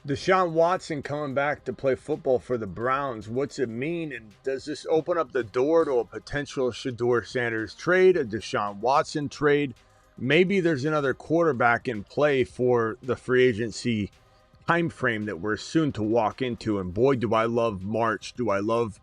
Deshaun Watson coming back to play football for the Browns. What's it mean? And does this open up the door to a potential Shedeur Sanders trade, a Deshaun Watson trade? Maybe there's another quarterback in play for the free agency time frame that we're soon to walk into. And boy, do I love March. Do I love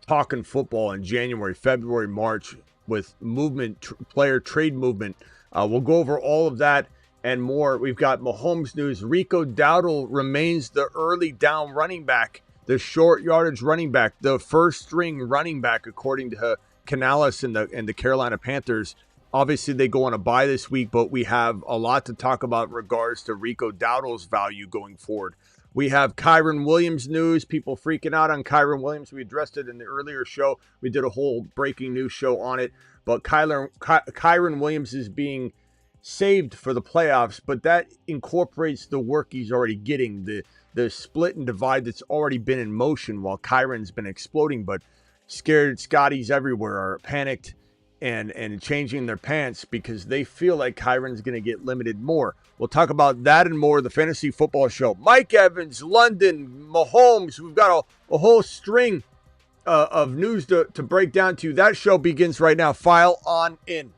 talking football in January, February, March with movement, player trade movement. We'll go over all of that and more. We've got Mahomes news. Rico Dowdle remains the early down running back, the short yardage running back, the first string running back, according to Canales and the Carolina Panthers. Obviously, they go on a bye this week, but we have a lot to talk about in regards to Rico Dowdle's value going forward. We have Kyren Williams news. People freaking out on Kyren Williams. We addressed it in the earlier show. We did a whole breaking news show on it. But Kyren Williams is being saved for the playoffs, but that incorporates the work he's already getting, the split and divide that's already been in motion while Kyren's been exploding. But scared Scotties everywhere are panicked and changing their pants because they feel like Kyren's going to get limited more. We'll talk about that and more. The Fantasy Football Show. Mike Evans, London, Mahomes. We've got a whole string of news to break down to you. That show begins right now. File on in.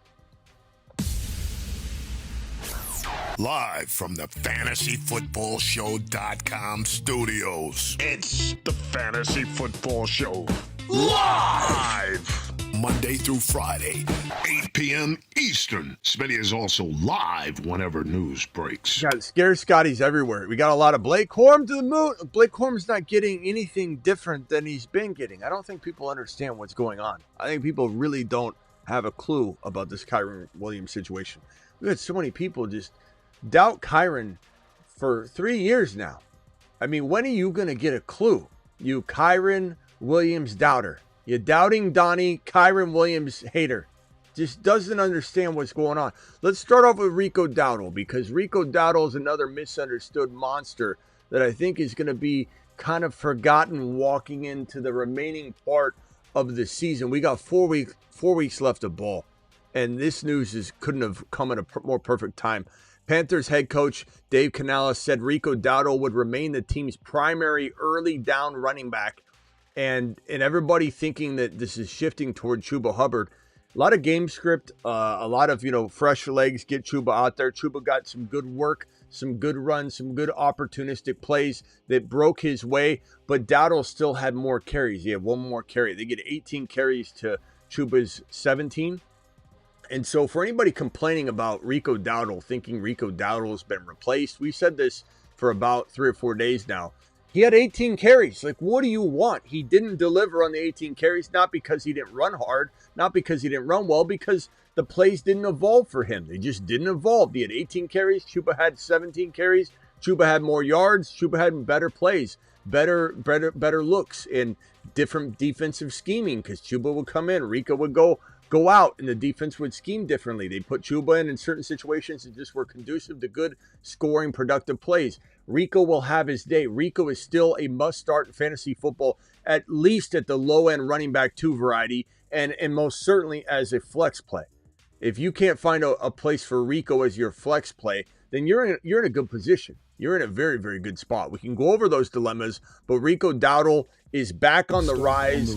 Live from the FantasyFootballShow.com studios. It's the Fantasy Football Show. Live! Monday through Friday, 8 p.m. Eastern. Smitty is also live whenever news breaks. Got scared Scotties everywhere. We got a lot of Blake Corum to the moon. Blake Corum's not getting anything different than he's been getting. I don't think people understand what's going on. I think people really don't have a clue about this Kyren Williams situation. We've had so many people just doubt Kyren for 3 years now. I mean, when are you going to get a clue? You Kyren Williams doubter. You doubting Donnie, Kyren Williams hater. Just doesn't understand what's going on. Let's start off with Rico Dowdle, because Rico Dowdle is another misunderstood monster that I think is going to be kind of forgotten walking into the remaining part of the season. We got 4 weeks left of ball, and this news couldn't have come at a more perfect time. Panthers head coach Dave Canales said Rico Dowdle would remain the team's primary early down running back, and everybody thinking that this is shifting toward Chuba Hubbard. A lot of game script, a lot of, fresh legs, get Chuba out there. Chuba got some good work, some good runs, some good opportunistic plays that broke his way, but Dowdle still had more carries. He had one more carry. They get 18 carries to Chuba's 17. And so for anybody complaining about Rico Dowdle, thinking Rico Dowdle has been replaced, we said this for about 3 or 4 days now. He had 18 carries. Like, what do you want? He didn't deliver on the 18 carries, not because he didn't run hard, not because he didn't run well, because the plays didn't evolve for him. They just didn't evolve. He had 18 carries. Chuba had 17 carries. Chuba had more yards. Chuba had better plays, better looks, and different defensive scheming, because Chuba would come in, Rico would go out, and the defense would scheme differently. They put Chuba in certain situations that just were conducive to good scoring, productive plays. Rico will have his day. Rico is still a must-start in fantasy football, at least at the low-end running back 2 variety, and most certainly as a flex play. If you can't find a place for Rico as your flex play, then you're in a good position. You're in a very, very good spot. We can go over those dilemmas, but Rico Dowdle is back on the rise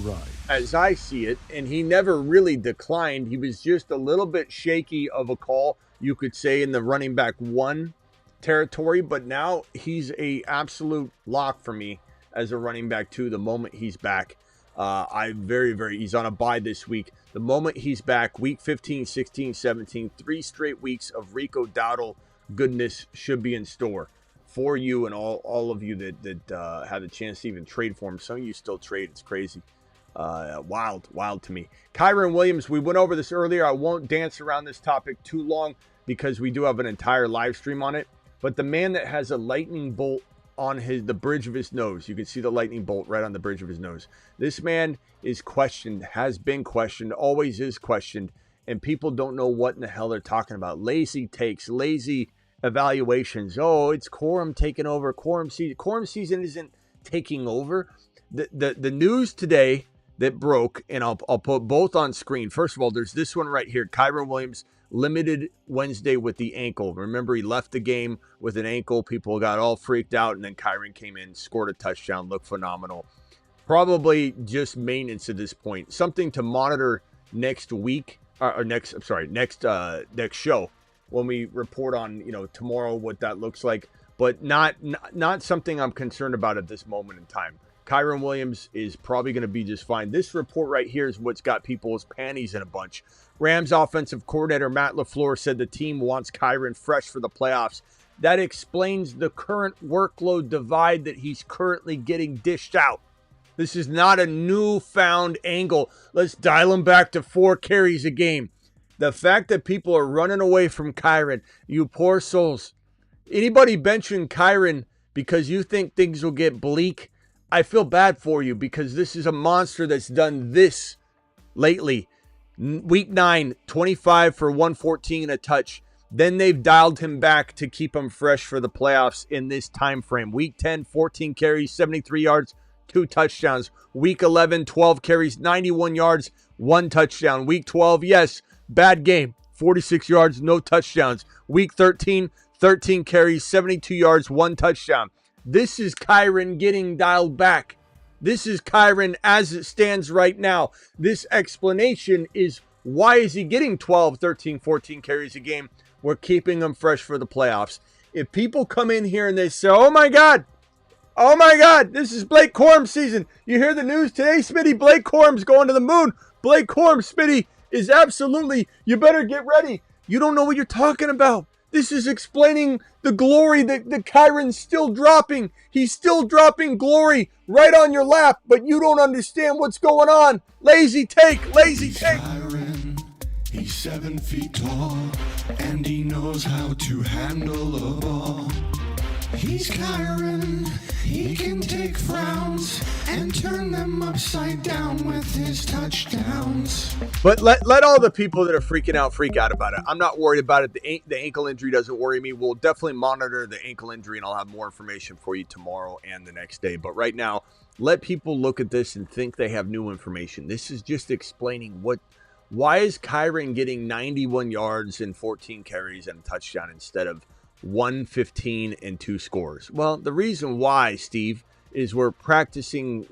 as I see it, and he never really declined. He was just a little bit shaky of a call, you could say, in the running back 1 territory, but now he's a absolute lock for me as a running back 2 the moment he's back. He's on a bye this week. The moment he's back, week 15, 16, 17, 3 straight weeks of Rico Dowdle goodness should be in store for you and all of you that had a chance to even trade for him. Some of you still trade. It's crazy. Wild to me. Kyren Williams, we went over this earlier. I won't dance around this topic too long because we do have an entire live stream on it. But the man that has a lightning bolt on the bridge of his nose, you can see the lightning bolt right on the bridge of his nose. This man is questioned, has been questioned, always is questioned, and people don't know what in the hell they're talking about. Lazy takes, lazy evaluations. Oh, it's Corum taking over. Corum season isn't taking over. The news today that broke, and I'll put both on screen. First of all, there's this one right here. Kyren Williams limited Wednesday with the ankle. Remember, he left the game with an ankle. People got all freaked out, and then Kyren came in, scored a touchdown, looked phenomenal. Probably just maintenance at this point. Something to monitor next week, next show when we report on, tomorrow what that looks like. But not something I'm concerned about at this moment in time. Kyren Williams is probably going to be just fine. This report right here is what's got people's panties in a bunch. Rams offensive coordinator Matt LaFleur said the team wants Kyren fresh for the playoffs. That explains the current workload divide that he's currently getting dished out. This is not a newfound angle. Let's dial him back to 4 carries a game. The fact that people are running away from Kyren, you poor souls. Anybody benching Kyren because you think things will get bleak, I feel bad for you, because this is a monster that's done this lately. Week 9, 25 for 114 and a touch. Then they've dialed him back to keep him fresh for the playoffs in this time frame. Week 10, 14 carries, 73 yards, 2 touchdowns. Week 11, 12 carries, 91 yards, 1 touchdown. Week 12, yes, bad game, 46 yards, no touchdowns. Week 13, 13 carries, 72 yards, 1 touchdown. This is Kyren getting dialed back. This is Kyren as it stands right now. This explanation is why is he getting 12, 13, 14 carries a game? We're keeping him fresh for the playoffs. If people come in here and they say, oh my God, this is Blake Corum season. You hear the news today, Smitty, Blake Corum's going to the moon. Blake Corum, Smitty, is absolutely, you better get ready. You don't know what you're talking about. This is explaining the glory that Kyren's still dropping. He's still dropping glory right on your lap, but you don't understand what's going on. Lazy take. Kyren, he's 7 feet tall, and he knows how to handle a ball. He's Kyren, he can take frowns and turn them upside down with his touchdowns. But let all the people that are freak out about it. I'm not worried about it. The ankle injury doesn't worry me. We'll definitely monitor the ankle injury, and I'll have more information for you tomorrow and the next day. But right now, let people look at this and think they have new information. This is just explaining why is Kyren getting 91 yards and 14 carries and a touchdown instead of 115 and 2 scores. Well, the reason why, Steve, is we're practicing,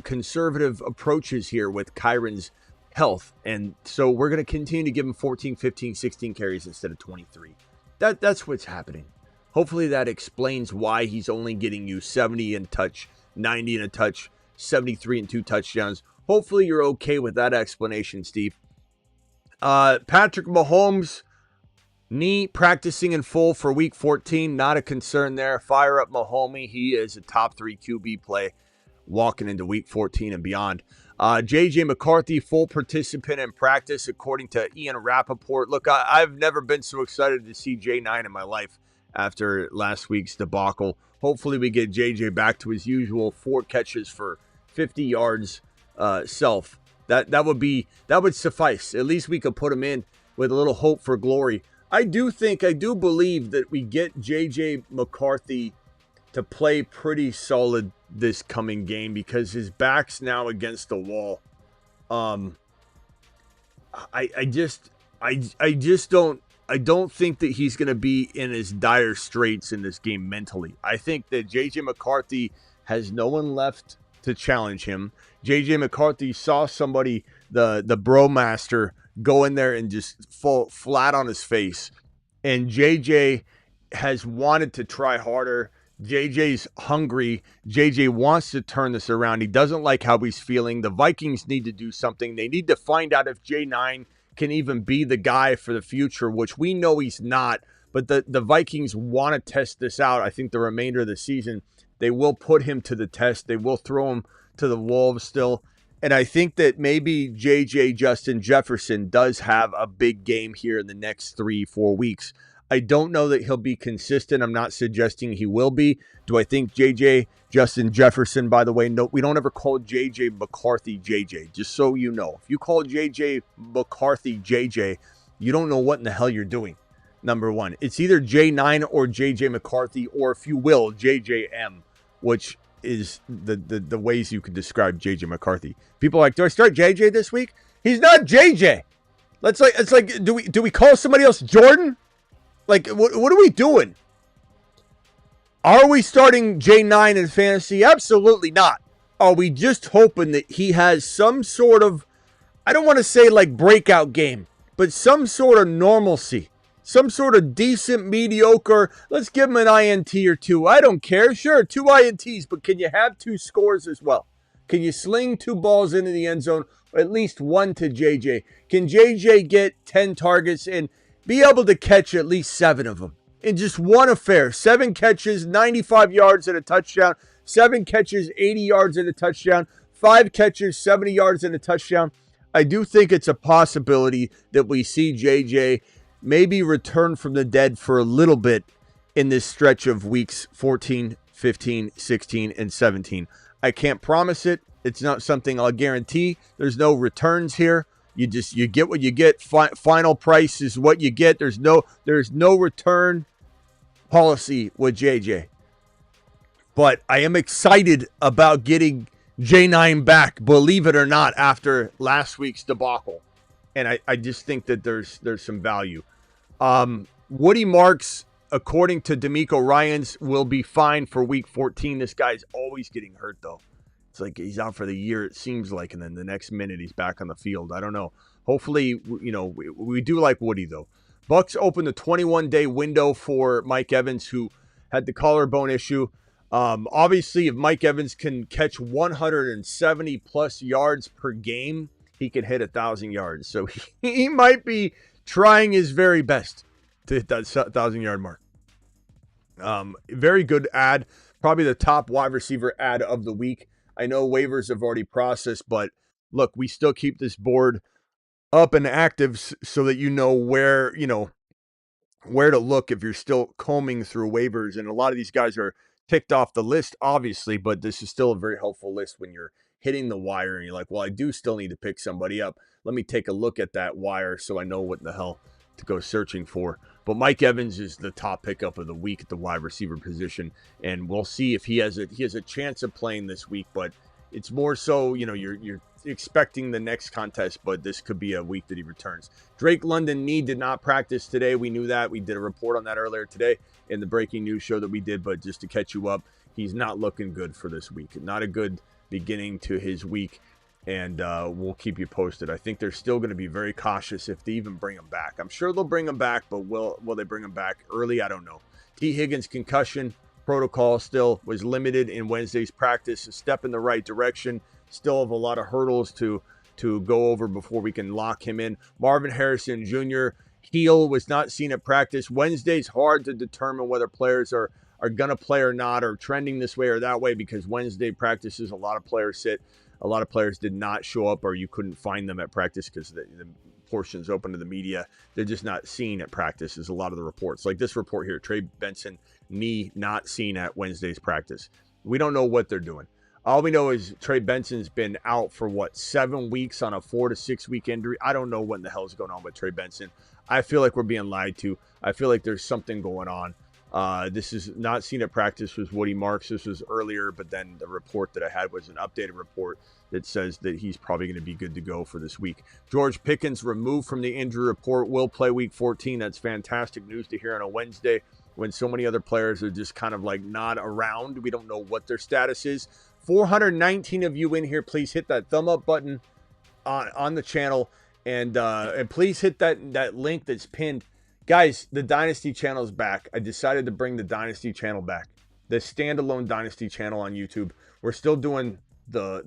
conservative approaches here with Kyren's health. And so we're going to continue to give him 14, 15, 16 carries instead of 23. That's what's happening. Hopefully that explains why he's only getting you 70 and touch, 90 and a touch, 73 and 2 touchdowns. Hopefully you're okay with that explanation, Steve. Patrick Mahomes, knee practicing in full for week 14. Not a concern there. Fire up Mahomes. He is a top 3 QB play walking into week 14 and beyond. J.J. McCarthy, full participant in practice, according to Ian Rappaport. Look, I've never been so excited to see J9 in my life after last week's debacle. Hopefully we get J.J. back to his usual 4 catches for 50 yards self. That would suffice. At least we could put him in with a little hope for glory. I do believe that we get J.J. McCarthy to play pretty solid this coming game because his back's now against the wall. I don't think that he's going to be in as dire straits in this game mentally. I think that J.J. McCarthy has no one left to challenge him. J.J. McCarthy saw somebody, the Bromaster, go in there and just fall flat on his face. And JJ has wanted to try harder. JJ's hungry. JJ wants to turn this around. He doesn't like how he's feeling. The Vikings need to do something. They need to find out if J9 can even be the guy for the future, which we know he's not. But the Vikings want to test this out. I think the remainder of the season, they will put him to the test. They will throw him to the wolves still. And I think that maybe J.J. Justin Jefferson does have a big game here in the next 3-4 weeks. I don't know that he'll be consistent. I'm not suggesting he will be. Do I think J.J. Justin Jefferson, by the way, no, we don't ever call J.J. McCarthy J.J., just so you know. If you call J.J. McCarthy J.J., you don't know what in the hell you're doing, number one. It's either J9 or J.J. McCarthy, or if you will, J.J.M., which is the ways you could describe J.J. McCarthy. People are like, do I start J.J. this week? He's not J.J. It's like do we call somebody else Jordan? Like what are we doing? Are we starting J9 in fantasy? Absolutely not. Are we just hoping that he has some sort of, I don't want to say like breakout game, but some sort of normalcy, some sort of decent, mediocre, let's give him an INT or two. I don't care. Sure, 2 INTs, but can you have 2 scores as well? Can you sling 2 balls into the end zone, or at least 1 to JJ? Can JJ get 10 targets and be able to catch at least 7 of them in just one affair? 7 catches, 95 yards and a touchdown. 7 catches, 80 yards and a touchdown. 5 catches, 70 yards and a touchdown. I do think it's a possibility that we see JJ maybe return from the dead for a little bit in this stretch of weeks 14, 15, 16, and 17. I can't promise it. It's not something I'll guarantee. There's no returns here. You get what you get. Final price is what you get. There's no return policy with JJ. But I am excited about getting J9 back, believe it or not, after last week's debacle. And I just think that there's some value. Woody Marks, according to D'Amico Ryans, will be fine for week 14. This guy's always getting hurt, though. It's like he's out for the year, it seems like, and then the next minute he's back on the field. I don't know. Hopefully, we do like Woody, though. Bucks opened the 21-day window for Mike Evans, who had the collarbone issue. Obviously, if Mike Evans can catch 170 plus yards per game, he can hit 1,000 yards. So he might be trying his very best to hit that 1,000-yard mark. Very good ad. Probably the top wide receiver ad of the week. I know waivers have already processed, but look, we still keep this board up and active so that you know where to look if you're still combing through waivers. And a lot of these guys are ticked off the list, obviously, but this is still a very helpful list when you're hitting the wire and you're like, well, I do still need to pick somebody up. Let me take a look at that wire so I know what the hell to go searching for. But Mike Evans is the top pickup of the week at the wide receiver position, and we'll see if he has a chance of playing this week. But it's more so, you're expecting the next contest, but this could be a week that he returns. Drake London did not practice today. We knew that. We did a report on that earlier today in the breaking news show that we did, but just to catch you up, he's not looking good for this week. Not a good beginning to his week, and we'll keep you posted. I think they're still going to be very cautious if they even bring him back. I'm sure they'll bring him back, but will they bring him back early? I don't know. T. Higgins' concussion protocol still was limited in Wednesday's practice. A step in the right direction. Still have a lot of hurdles to go over before we can lock him in. Marvin Harrison Jr., heel, was not seen at practice. Wednesday's hard to determine whether players are going to play or not, or trending this way or that way, because Wednesday practices, a lot of players sit. A lot of players did not show up, or you couldn't find them at practice because the portion's open to the media. They're just not seen at practice, is a lot of the reports. Like this report here, Trey Benson, knee not seen at Wednesday's practice. We don't know what they're doing. All we know is Trey Benson's been out for 7 weeks on a 4 to 6 week injury. I don't know what the hell is going on with Trey Benson. I feel like we're being lied to. I feel like there's something going on. This is not seen at practice was Woody Marks. This was earlier, but then the report that I had was an updated report that says that he's probably going to be good to go for this week. George Pickens removed from the injury report, will play week 14. That's fantastic news to hear on a Wednesday when so many other players are just kind of like not around. We don't know what their status is. 419 of you in here, please hit that thumb up button on the channel, and please hit that link that's pinned. Guys, the Dynasty channel is back. I decided to bring the Dynasty channel back. The standalone Dynasty channel on YouTube. We're still doing the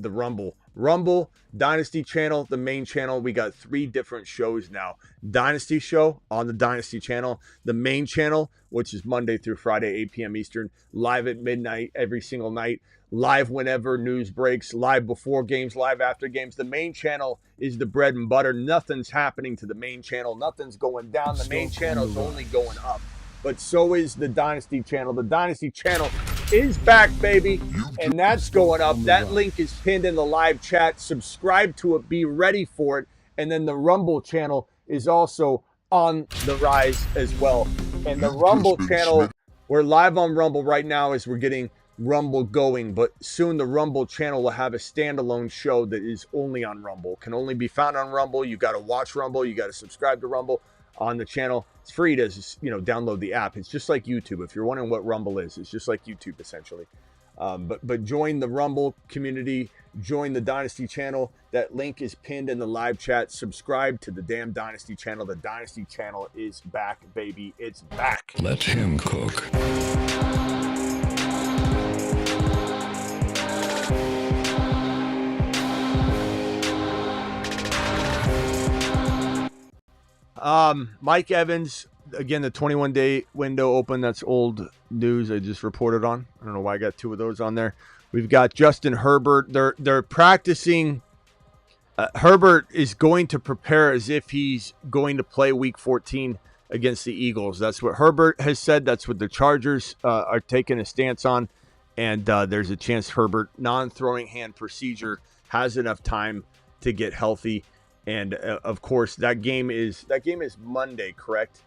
Rumble, Dynasty channel, the main channel. We got 3 different shows now. Dynasty show on the Dynasty channel. The main channel, which is Monday through Friday, 8 p.m. Eastern. Live at midnight every single night. Live whenever news breaks. Live before games, live after games. The main channel is the bread and butter. Nothing's happening to the main channel. Nothing's going down. The main channel is only going up. But so is the Dynasty channel. The Dynasty channel is back, baby. And that's going up. That link is pinned in the live chat. Subscribe to it. Be ready for it. And then the Rumble channel is also on the rise as well. And the Rumble channel, we're live on Rumble right now as we're getting Rumble going, but soon the Rumble channel will have a standalone show that is only on Rumble. Can only be found on Rumble. You got to watch Rumble. You got to subscribe to Rumble on the channel. It's free to, download the app. It's just like YouTube. If you're wondering what Rumble is, it's just like YouTube essentially. But join the Rumble community. Join the Dynasty channel. That link is pinned in the live chat. Subscribe to the damn Dynasty channel. The Dynasty channel is back, baby. It's back. Let him cook. Mike Evans, again, the 21-day window open. That's old news I just reported on. I don't know why I got two of those on there. We've got Justin Herbert. They're practicing. Herbert is going to prepare as if he's going to play Week 14 against the Eagles. That's what Herbert has said. That's what the Chargers are taking a stance on. And there's a chance Herbert, non-throwing hand procedure, has enough time to get healthy. And of course, that game is Monday, correct?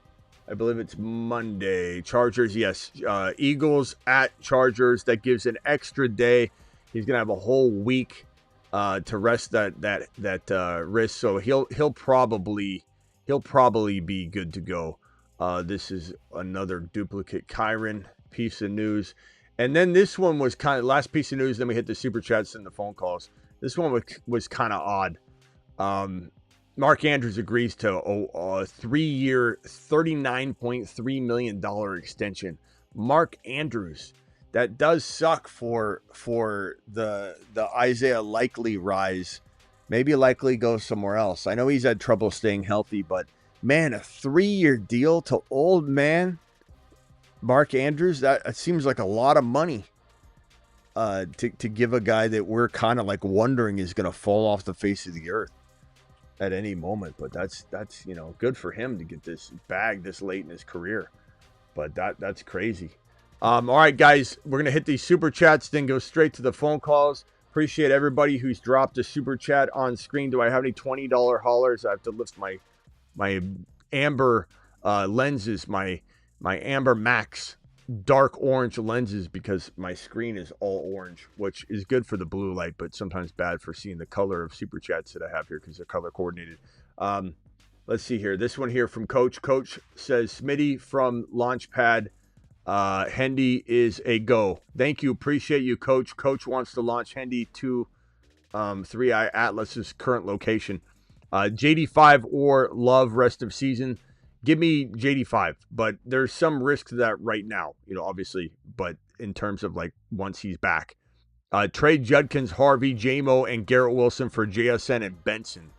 I believe it's Monday. Chargers, yes. Eagles at Chargers. That gives an extra day. He's gonna have a whole week to rest that wrist. So he'll probably be good to go. This is another duplicate Kyren piece of news. And then this one was kind of last piece of news. Then we hit the super chats and the phone calls. This one was kind of odd. Mark Andrews agrees to a 3-year, $39.3 million extension. Mark Andrews, that does suck for the Isaiah Likely rise. Maybe Likely goes somewhere else. I know he's had trouble staying healthy, but man, a 3-year deal to old man Mark Andrews, that seems like a lot of money to give a guy that we're kind of like wondering is going to fall off the face of the earth at any moment. But that's good for him to get this bag this late in his career. But that's crazy. All right, guys, we're going to hit these super chats, then go straight to the phone calls. Appreciate everybody who's dropped a super chat on screen. Do I have any $20 haulers? I have to lift my amber lenses, my Amber Max dark orange lenses, because my screen is all orange, which is good for the blue light, but sometimes bad for seeing the color of super chats that I have here because they're color coordinated. Let's see here. This one here from Coach. Coach says, Smitty from Launchpad, Hendy is a go. Thank you. Appreciate you, Coach. Coach wants to launch Hendy to 3i Atlas's current location. JD5 or Love rest of season. Give me JD5, but there's some risk to that right now, obviously, but in terms of like once he's back. Trade Judkins, Harvey, J-Mo, and Garrett Wilson for JSN and Benson.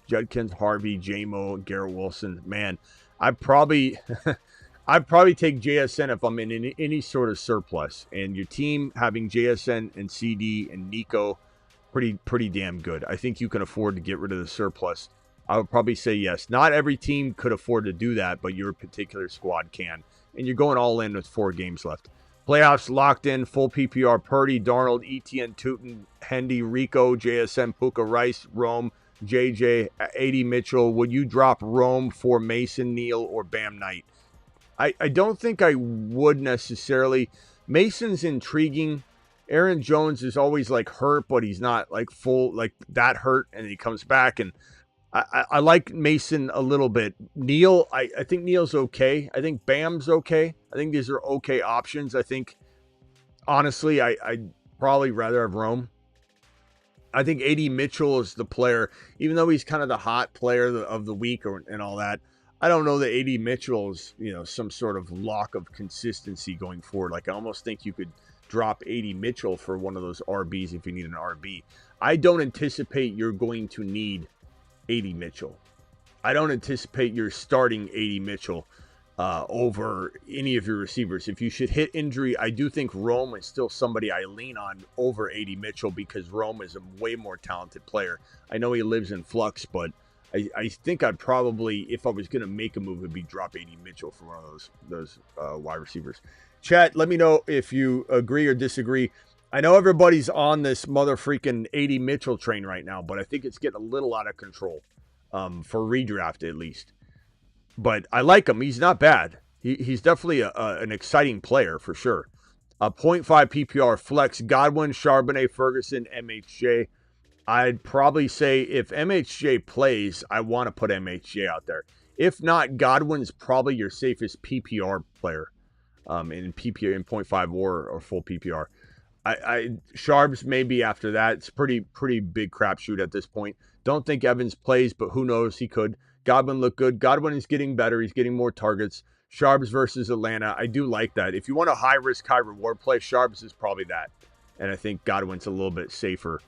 Judkins, Harvey, J-Mo, and Garrett Wilson. Man, I'd probably take JSN if I'm in any sort of surplus. And your team having JSN and CD and Nico, pretty damn good. I think you can afford to get rid of the surplus. I would probably say yes. Not every team could afford to do that, but your particular squad can. And you're going all in with 4 games left. Playoffs locked in, full PPR, Purdy, Darnold, ETN, Tootin, Hendy, Rico, JSN, Puka, Rice, Rome, JJ, AD Mitchell. Would you drop Rome for Mason, Neal, or Bam Knight? I don't think I would necessarily. Mason's intriguing. Aaron Jones is always like hurt, but he's not like full, like that hurt, and he comes back. And I like Mason a little bit. Neal, I think Neal's okay. I think Bam's okay. I think these are okay options. I think, honestly, I'd probably rather have Rome. I think AD Mitchell is the player, even though he's kind of the hot player of the week and all that. I don't know that AD Mitchell is, some sort of lock of consistency going forward. Like, I almost think you could drop AD Mitchell for one of those RBs if you need an RB. I don't anticipate you're going to need AD Mitchell. I don't anticipate you're starting AD Mitchell over any of your receivers. If you should hit injury, I do think Rome is still somebody I lean on over AD Mitchell because Rome is a way more talented player. I know he lives in flux, but I think I'd probably, if I was going to make a move, it would be drop AD Mitchell for one of those wide receivers. Chat, let me know if you agree or disagree. I know everybody's on this mother freaking AD Mitchell train right now, but I think it's getting a little out of control for redraft at least. But I like him. He's not bad. He's definitely an exciting player for sure. 0.5 PPR flex, Godwin, Charbonnet, Ferguson, MHJ. I'd probably say if MHJ plays, I want to put MHJ out there. If not, Godwin's probably your safest PPR player in PPR in 0.5 or full PPR. Sharbs maybe after that. It's pretty big crapshoot at this point. Don't think Evans plays, but who knows? He could. Godwin looked good. Godwin is getting better. He's getting more targets. Sharbs versus Atlanta. I do like that. If you want a high risk, high reward play, Sharbs is probably that. And I think Godwin's a little bit safer.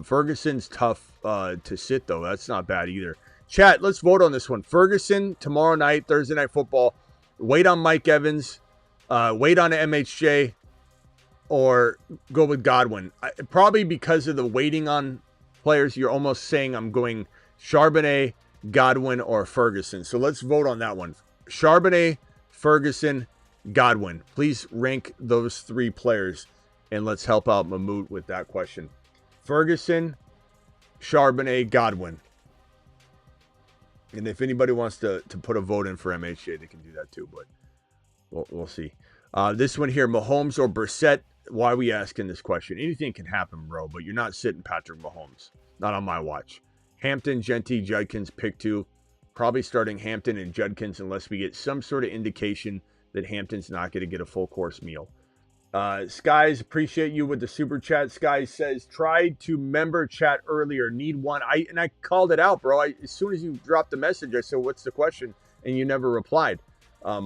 Ferguson's tough to sit though. That's not bad either. Chat, let's vote on this one. Ferguson tomorrow night, Thursday Night Football. Wait on Mike Evans. Wait on MHJ. Or go with Godwin. Probably because of the waiting on players, you're almost saying I'm going Charbonnet, Godwin, or Ferguson. So let's vote on that one. Charbonnet, Ferguson, Godwin. Please rank those 3 players, and let's help out Mahmoud with that question. Ferguson, Charbonnet, Godwin. And if anybody wants to put a vote in for MHJ, they can do that too, but we'll see. This one here, Mahomes or Brissett. Why are we asking this question? Anything can happen, bro, but you're not sitting Patrick Mahomes. Not on my watch. Hampton, Genty, Judkins, pick 2. Probably starting Hampton and Judkins unless we get some sort of indication that Hampton's not going to get a full course meal. Skies, appreciate you with the super chat. Skies says, tried to member chat earlier. Need one. I called it out, bro. As soon as you dropped the message, I said, what's the question? And you never replied at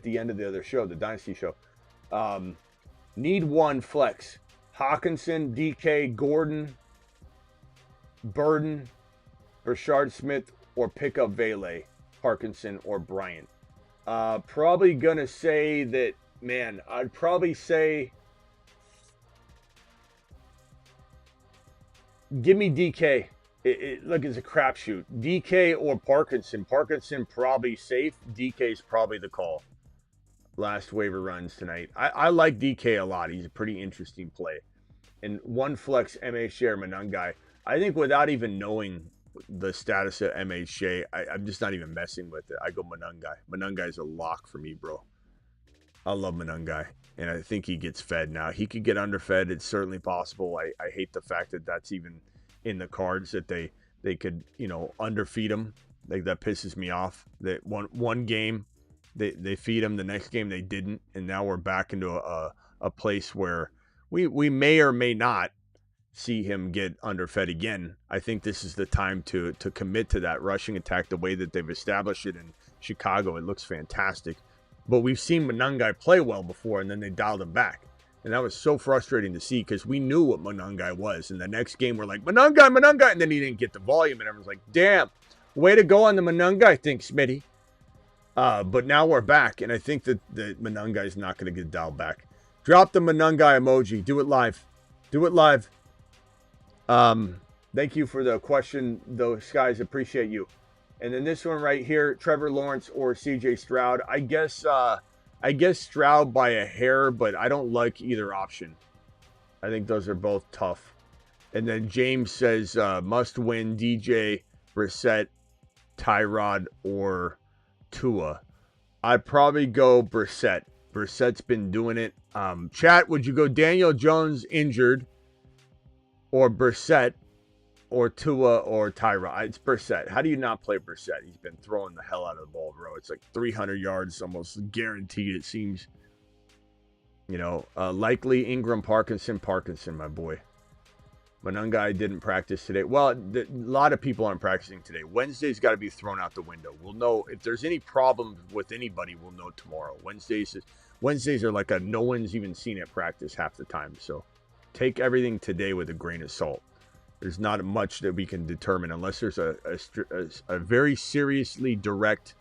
the end of the other show, the Dynasty show. Need one flex. Hawkinson, DK, Gordon, Burden, Rashard Smith, or pick up Vele, Parkinson, or Bryant. Probably gonna say that, man, I'd probably say give me DK. Look, it's a crapshoot. DK or Parkinson. Parkinson probably safe. DK's probably the call. Last waiver runs tonight. I like DK a lot. He's a pretty interesting play. And one flex MHJ or Manungai. I think without even knowing the status of MHJ, I'm just not even messing with it. I go Manungai. Manungai's a lock for me, bro. I love Manungai. And I think he gets fed now. He could get underfed. It's certainly possible. I hate the fact that that's even in the cards, that they could, underfeed him. Like, that pisses me off. That one game, They feed him, the next game they didn't, and now we're back into a place where we may or may not see him get underfed again. I think this is the time to commit to that rushing attack the way that they've established it in Chicago. It looks fantastic. But we've seen Manungai play well before, and then they dialed him back. And that was so frustrating to see because we knew what Manungai was. And the next game we're like, Manungai, and then he didn't get the volume, and everyone's like, damn, way to go on the Manungai thing, Smitty. But now we're back, and I think that Manungai is not going to get dialed back. Drop the Manungai emoji. Do it live. Do it live. Thank you for the question, those guys. Appreciate you. And then this one right here, Trevor Lawrence or CJ Stroud. I guess Stroud by a hair, but I don't like either option. I think those are both tough. And then James says must win DJ, Brissett, Tyrod, or Tua. I'd probably go Brissett. Brissett's been doing it. Chat, would you go Daniel Jones injured or Brissett or Tua or Tyrod? It's Brissett. How do you not play Brissett? He's been throwing the hell out of the ball, bro. It's like 300 yards, almost guaranteed, it seems. Likely Ingram, Parkinson, my boy. Manungai didn't practice today. Well, a lot of people aren't practicing today. Wednesday's got to be thrown out the window. We'll know if there's any problems with anybody. We'll know tomorrow. Wednesdays are like a no one's even seen it practice half the time. So take everything today with a grain of salt. There's not much that we can determine unless there's a very seriously direct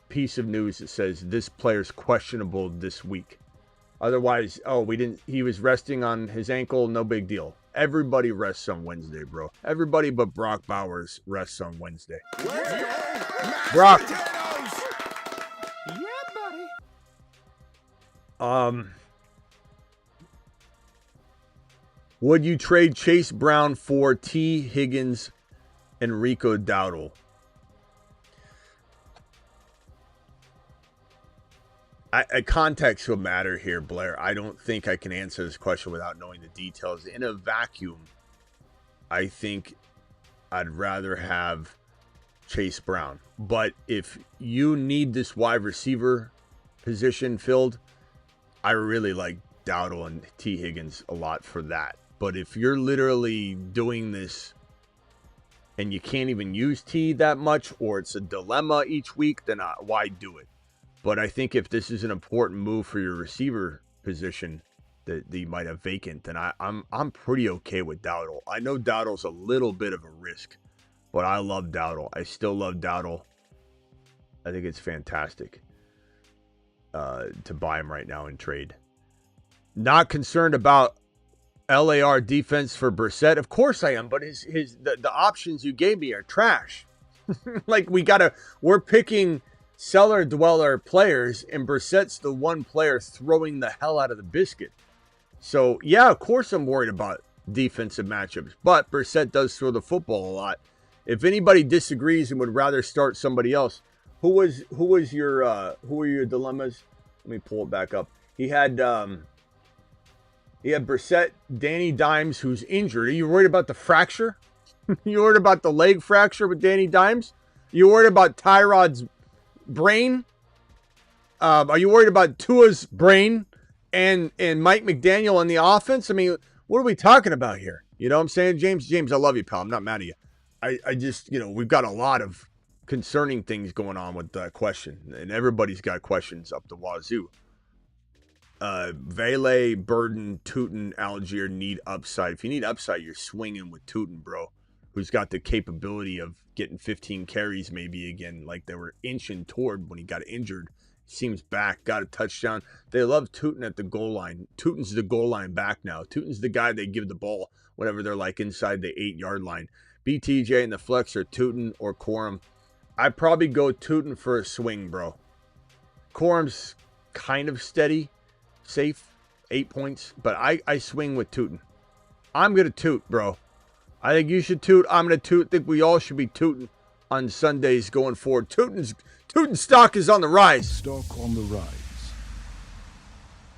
piece of news that says this player's questionable this week. Otherwise, he was resting on his ankle, no big deal. Everybody rests on Wednesday, bro. Everybody but Brock Bowers rests on Wednesday. Brock. Yeah, buddy. Would you trade Chase Brown for T. Higgins and Rico Dowdle? Context will matter here, Blair. I don't think I can answer this question without knowing the details. In a vacuum, I think I'd rather have Chase Brown. But if you need this wide receiver position filled, I really like Dowdle and T. Higgins a lot for that. But if you're literally doing this and you can't even use T that much, or it's a dilemma each week, then why do it? But I think if this is an important move for your receiver position that you might have vacant, then I'm pretty okay with Dowdle. I know Dowdle's a little bit of a risk, but I love Dowdle. I still love Dowdle. I think it's fantastic to buy him right now in trade. Not concerned about LAR defense for Brissett. Of course I am, but the options you gave me are trash. Like we're picking cellar dweller players, and Brissett's the one player throwing the hell out of the biscuit. So yeah, of course I'm worried about defensive matchups, but Brissett does throw the football a lot. If anybody disagrees and would rather start somebody else, who were your dilemmas? Let me pull it back up. He had Brissett, Danny Dimes, who's injured. Are you worried about the fracture? You worried about the leg fracture with Danny Dimes? You worried about Tyrod's brain? Are you worried about Tua's brain and Mike McDaniel on the offense? I mean, what are we talking about here? You know what I'm saying, James? James, I love you, pal. I'm not mad at you. I just, we've got a lot of concerning things going on with that question, and everybody's got questions up the wazoo. Vele, Burden, Tootin, Algier need upside. If you need upside, you're swinging with Tootin, bro, who's got the capability of getting 15 carries maybe again, like they were inching toward when he got injured. Seems back, got a touchdown. They love Tootin at the goal line. Tootin's the goal line back now. Tootin's the guy they give the ball whenever they're like inside the 8-yard line. BTJ and the flex are Tootin or Corum. I'd probably go Tootin for a swing, bro. Corum's kind of steady, safe, 8 points, but I swing with Tootin. I'm going to toot, bro. I think you should toot. I'm going to toot. I think we all should be tooting on Sundays going forward. Tootin's stock is on the rise. Stock on the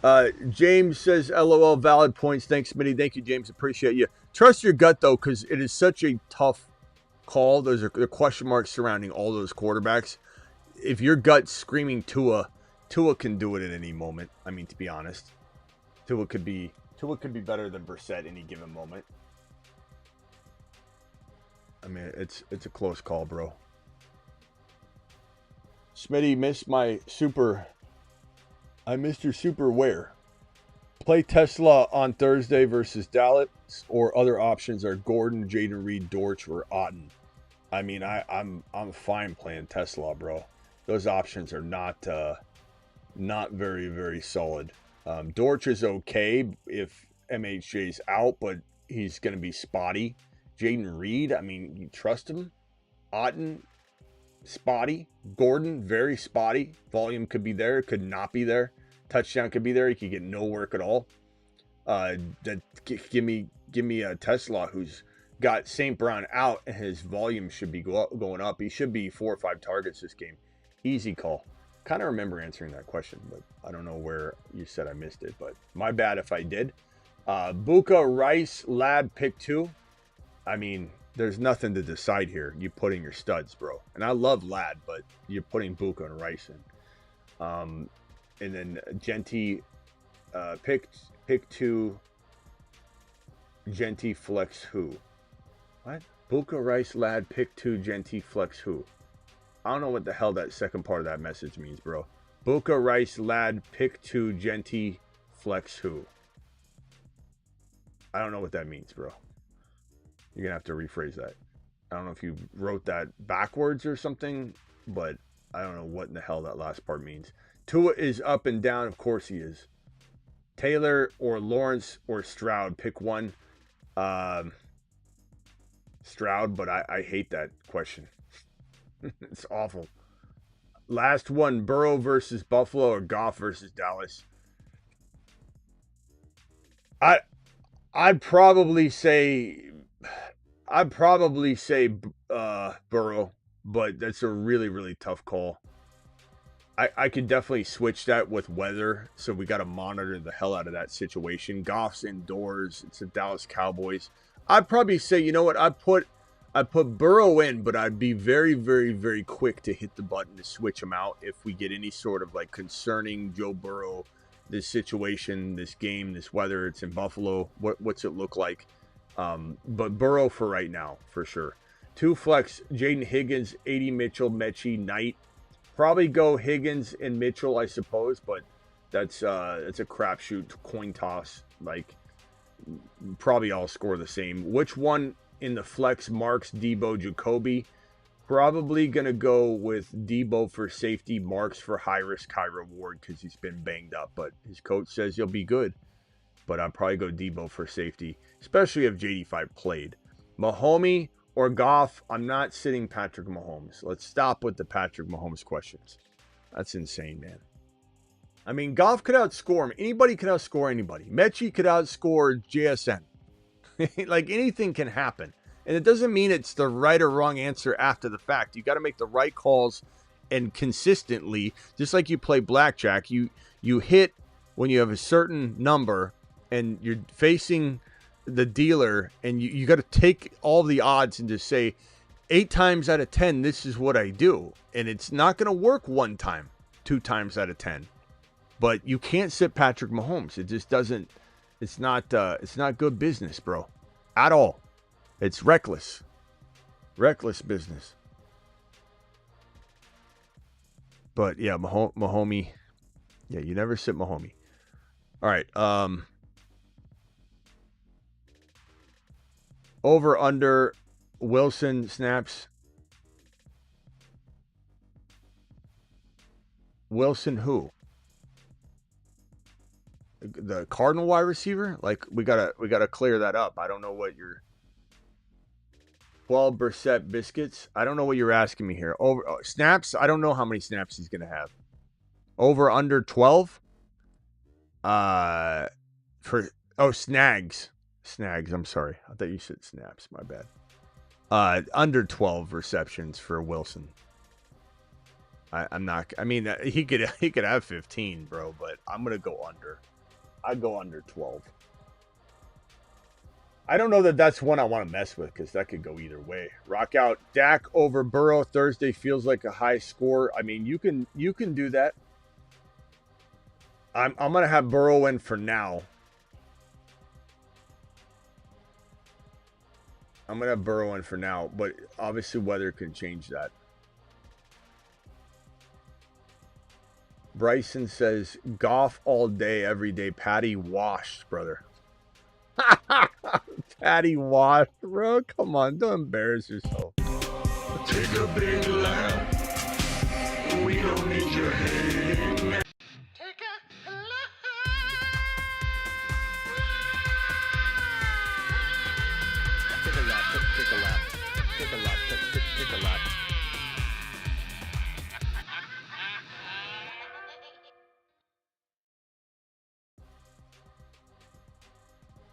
rise. James says, LOL, valid points. Thanks, Smitty. Thank you, James. Appreciate you. Trust your gut, though, because it is such a tough call. Those are the question marks surrounding all those quarterbacks. If your gut's screaming Tua can do it at any moment. I mean, to be honest, Tua could be better than Brissett any given moment. I mean, it's a close call, bro. Smitty, missed my super. I missed your super where? Play Tesla on Thursday versus Dallas, or other options are Gordon, Jaden Reed, Dortch, or Otten. I mean, I'm fine playing Tesla, bro. Those options are not very, very solid. Dortch is okay if MHJ's out, but he's going to be spotty. Jaden Reed, I mean, you trust him? Otten, spotty. Gordon, very spotty. Volume could be there, could not be there. Touchdown could be there. He could get no work at all. Give me a Tesla who's got St. Brown out, and his volume should be going up. He should be 4 or 5 targets this game. Easy call. Kind of remember answering that question, but I don't know where you said I missed it, but my bad if I did. Buka, Rice, Ladd, pick 2. I mean, there's nothing to decide here. You put in your studs, bro. And I love Ladd, but you're putting Buka and Rice in. And then Genty, pick 2. Genty, flex who? What? Buka, Rice, Ladd, pick 2. Genty, flex who? I don't know what the hell that second part of that message means, bro. Buka, Rice, Ladd, pick 2. Genty, flex who? I don't know what that means, bro. You're going to have to rephrase that. I don't know if you wrote that backwards or something, but I don't know what in the hell that last part means. Tua is up and down. Of course he is. Taylor or Lawrence or Stroud. Pick one. Stroud, but I hate that question. It's awful. Last one. Burrow versus Buffalo or Goff versus Dallas. I'd probably say Burrow, but that's a really, really tough call. I could definitely switch that with weather, so we got to monitor the hell out of that situation. Goff's indoors. It's the Dallas Cowboys. I'd probably say, you know what? I put Burrow in, but I'd be very, very, very quick to hit the button to switch him out if we get any sort of like concerning Joe Burrow, this situation, this game, this weather. It's in Buffalo. What's it look like? But Burrow for right now, for sure. 2 flex, Jaden Higgins, 80 Mitchell, Mechie, Knight. Probably go Higgins and Mitchell, I suppose, but that's a crapshoot, coin toss. Like, probably all score the same. Which one in the flex marks Debo, Jacoby? Probably gonna go with Debo for safety, Marks for high risk, high reward because he's been banged up. But his coach says he'll be good. But I'll probably go Debo for safety, especially if JD5 played. Mahomes or Goff, I'm not sitting Patrick Mahomes. Let's stop with the Patrick Mahomes questions. That's insane, man. I mean, Goff could outscore him. Anybody could outscore anybody. Mechie could outscore JSN. Like, anything can happen. And it doesn't mean it's the right or wrong answer after the fact. You got to make the right calls and consistently, just like you play blackjack, you hit when you have a certain number and you're facing the dealer, and you got to take all the odds and just say 8 times out of 10 this is what I do, and it's not going to work 1 time 2 times out of 10. But you can't sit Patrick Mahomes. It just doesn't. It's not good business, bro, at all. It's reckless business. But yeah, Mahomes, yeah, you never sit Mahomes. All right, over under Wilson snaps. Wilson who? The Cardinal wide receiver? Like, we gotta clear that up. I don't know what you're 12 Brissett biscuits. I don't know what you're asking me here. Over snaps, I don't know how many snaps he's gonna have. Over under 12? Snags. Snags, I'm sorry. I thought you said snaps. My bad. Under 12 receptions for Wilson. I'm not. I mean, he could have 15, bro. But I'm gonna go under. I'd go under 12. I don't know that that's one I want to mess with because that could go either way. Rock out. Dak over Burrow Thursday feels like a high score. I mean, you can do that. I'm gonna have Burrow in for now. I'm going to have Burrow in for now, but obviously weather can change that. Bryson says, Goff all day, every day. Patty washed, brother. Patty washed, bro. Come on, don't embarrass yourself. Take a big lap. We don't need your hate. Take a lap.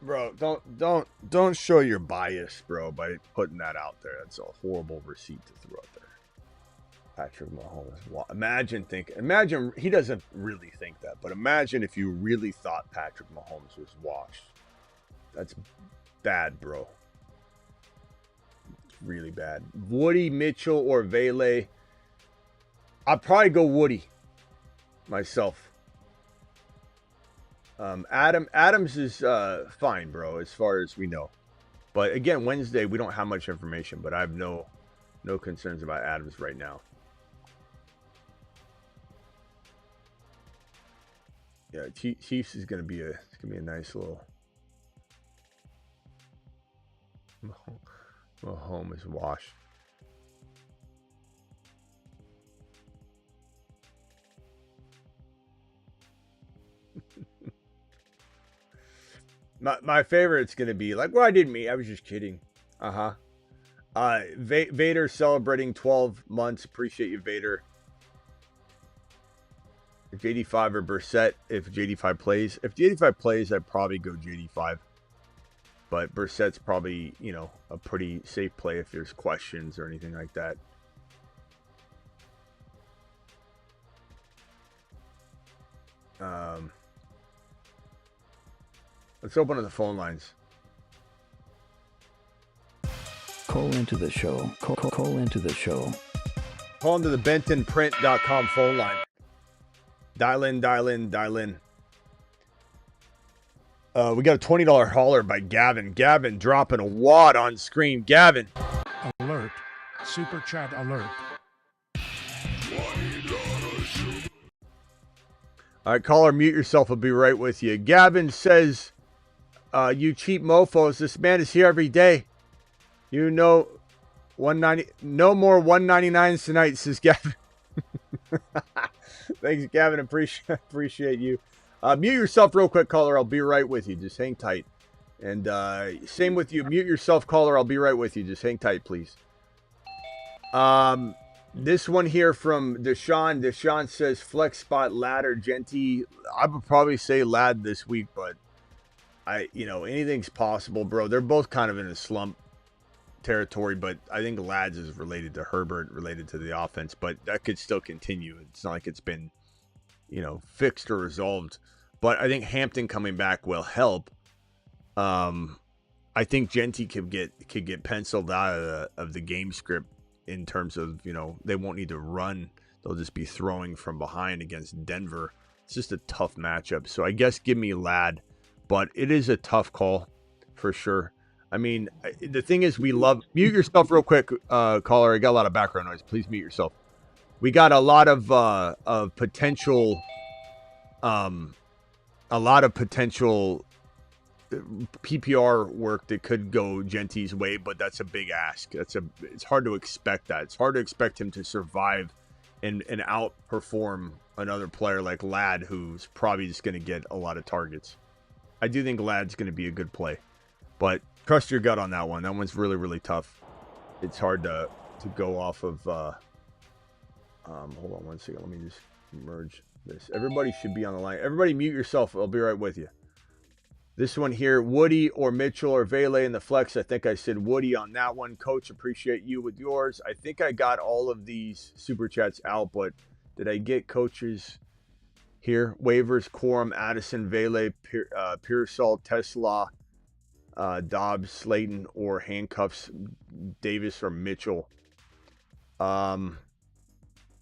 Bro, don't show your bias, bro, by putting that out there. That's a horrible receipt to throw out there. Patrick Mahomes. Imagine he doesn't really think that, but imagine if you really thought Patrick Mahomes was washed. That's bad, bro. Really bad. Woody, Mitchell, or Vele. I'd probably go Woody myself. Adams is fine, bro, as far as we know. But again, Wednesday we don't have much information, but I have no concerns about Adams right now. Yeah, Chiefs is gonna be a nice little. Mahomes wash. My favorite's gonna be like, well, I didn't mean. I was just kidding. Vader celebrating 12 months. Appreciate you, Vader. JD5 or Brissett if JD5 plays. If JD5 plays, I'd probably go JD5. But Brissett's probably, a pretty safe play if there's questions or anything like that. Let's open up the phone lines. Call into the show. Call into the show. Call into the bentonprint.com phone line. Dial in. We got a $20 hauler by Gavin. Gavin dropping a wad on screen. Gavin. Alert. Super chat alert. All right, caller, mute yourself. I'll be right with you. Gavin says, you cheap mofos, this man is here every day. You know, no more 199s tonight, says Gavin. Thanks, Gavin. Appreciate you. Mute yourself real quick, caller. I'll be right with you. Just hang tight. And same with you. Mute yourself, caller. I'll be right with you. Just hang tight, please. This one here from Deshaun. Deshaun says flex spot ladder Genty. I would probably say lad this week, but anything's possible, bro. They're both kind of in a slump territory, but I think lads is related to Herbert, related to the offense, but that could still continue. It's not like it's been, fixed or resolved. But I think Hampton coming back will help. I think Genty could get penciled out of the game script in terms of, they won't need to run. They'll just be throwing from behind against Denver. It's just a tough matchup. So I guess give me lad, but it is a tough call for sure. I mean, the thing is, mute yourself real quick, caller. I got a lot of background noise. Please mute yourself. We got a lot of potential PPR work that could go Genty's way, but that's a big ask. It's hard to expect that. It's hard to expect him to survive and outperform another player like Ladd, who's probably just going to get a lot of targets. I do think Ladd's going to be a good play, but trust your gut on that one. That one's really, really tough. It's hard to go off of. Hold on one second. Let me just merge this. Everybody should be on the line. Everybody mute yourself. I'll be right with you. This one here, Woody or Mitchell or Vele in the flex. I think I said Woody on that one. Coach, appreciate you with yours. I think I got all of these super chats out, but did I get coaches here? Waivers, Quorum, Addison, Vele, Pearsall, Tesla, Dobbs, Slayton, or handcuffs, Davis or Mitchell.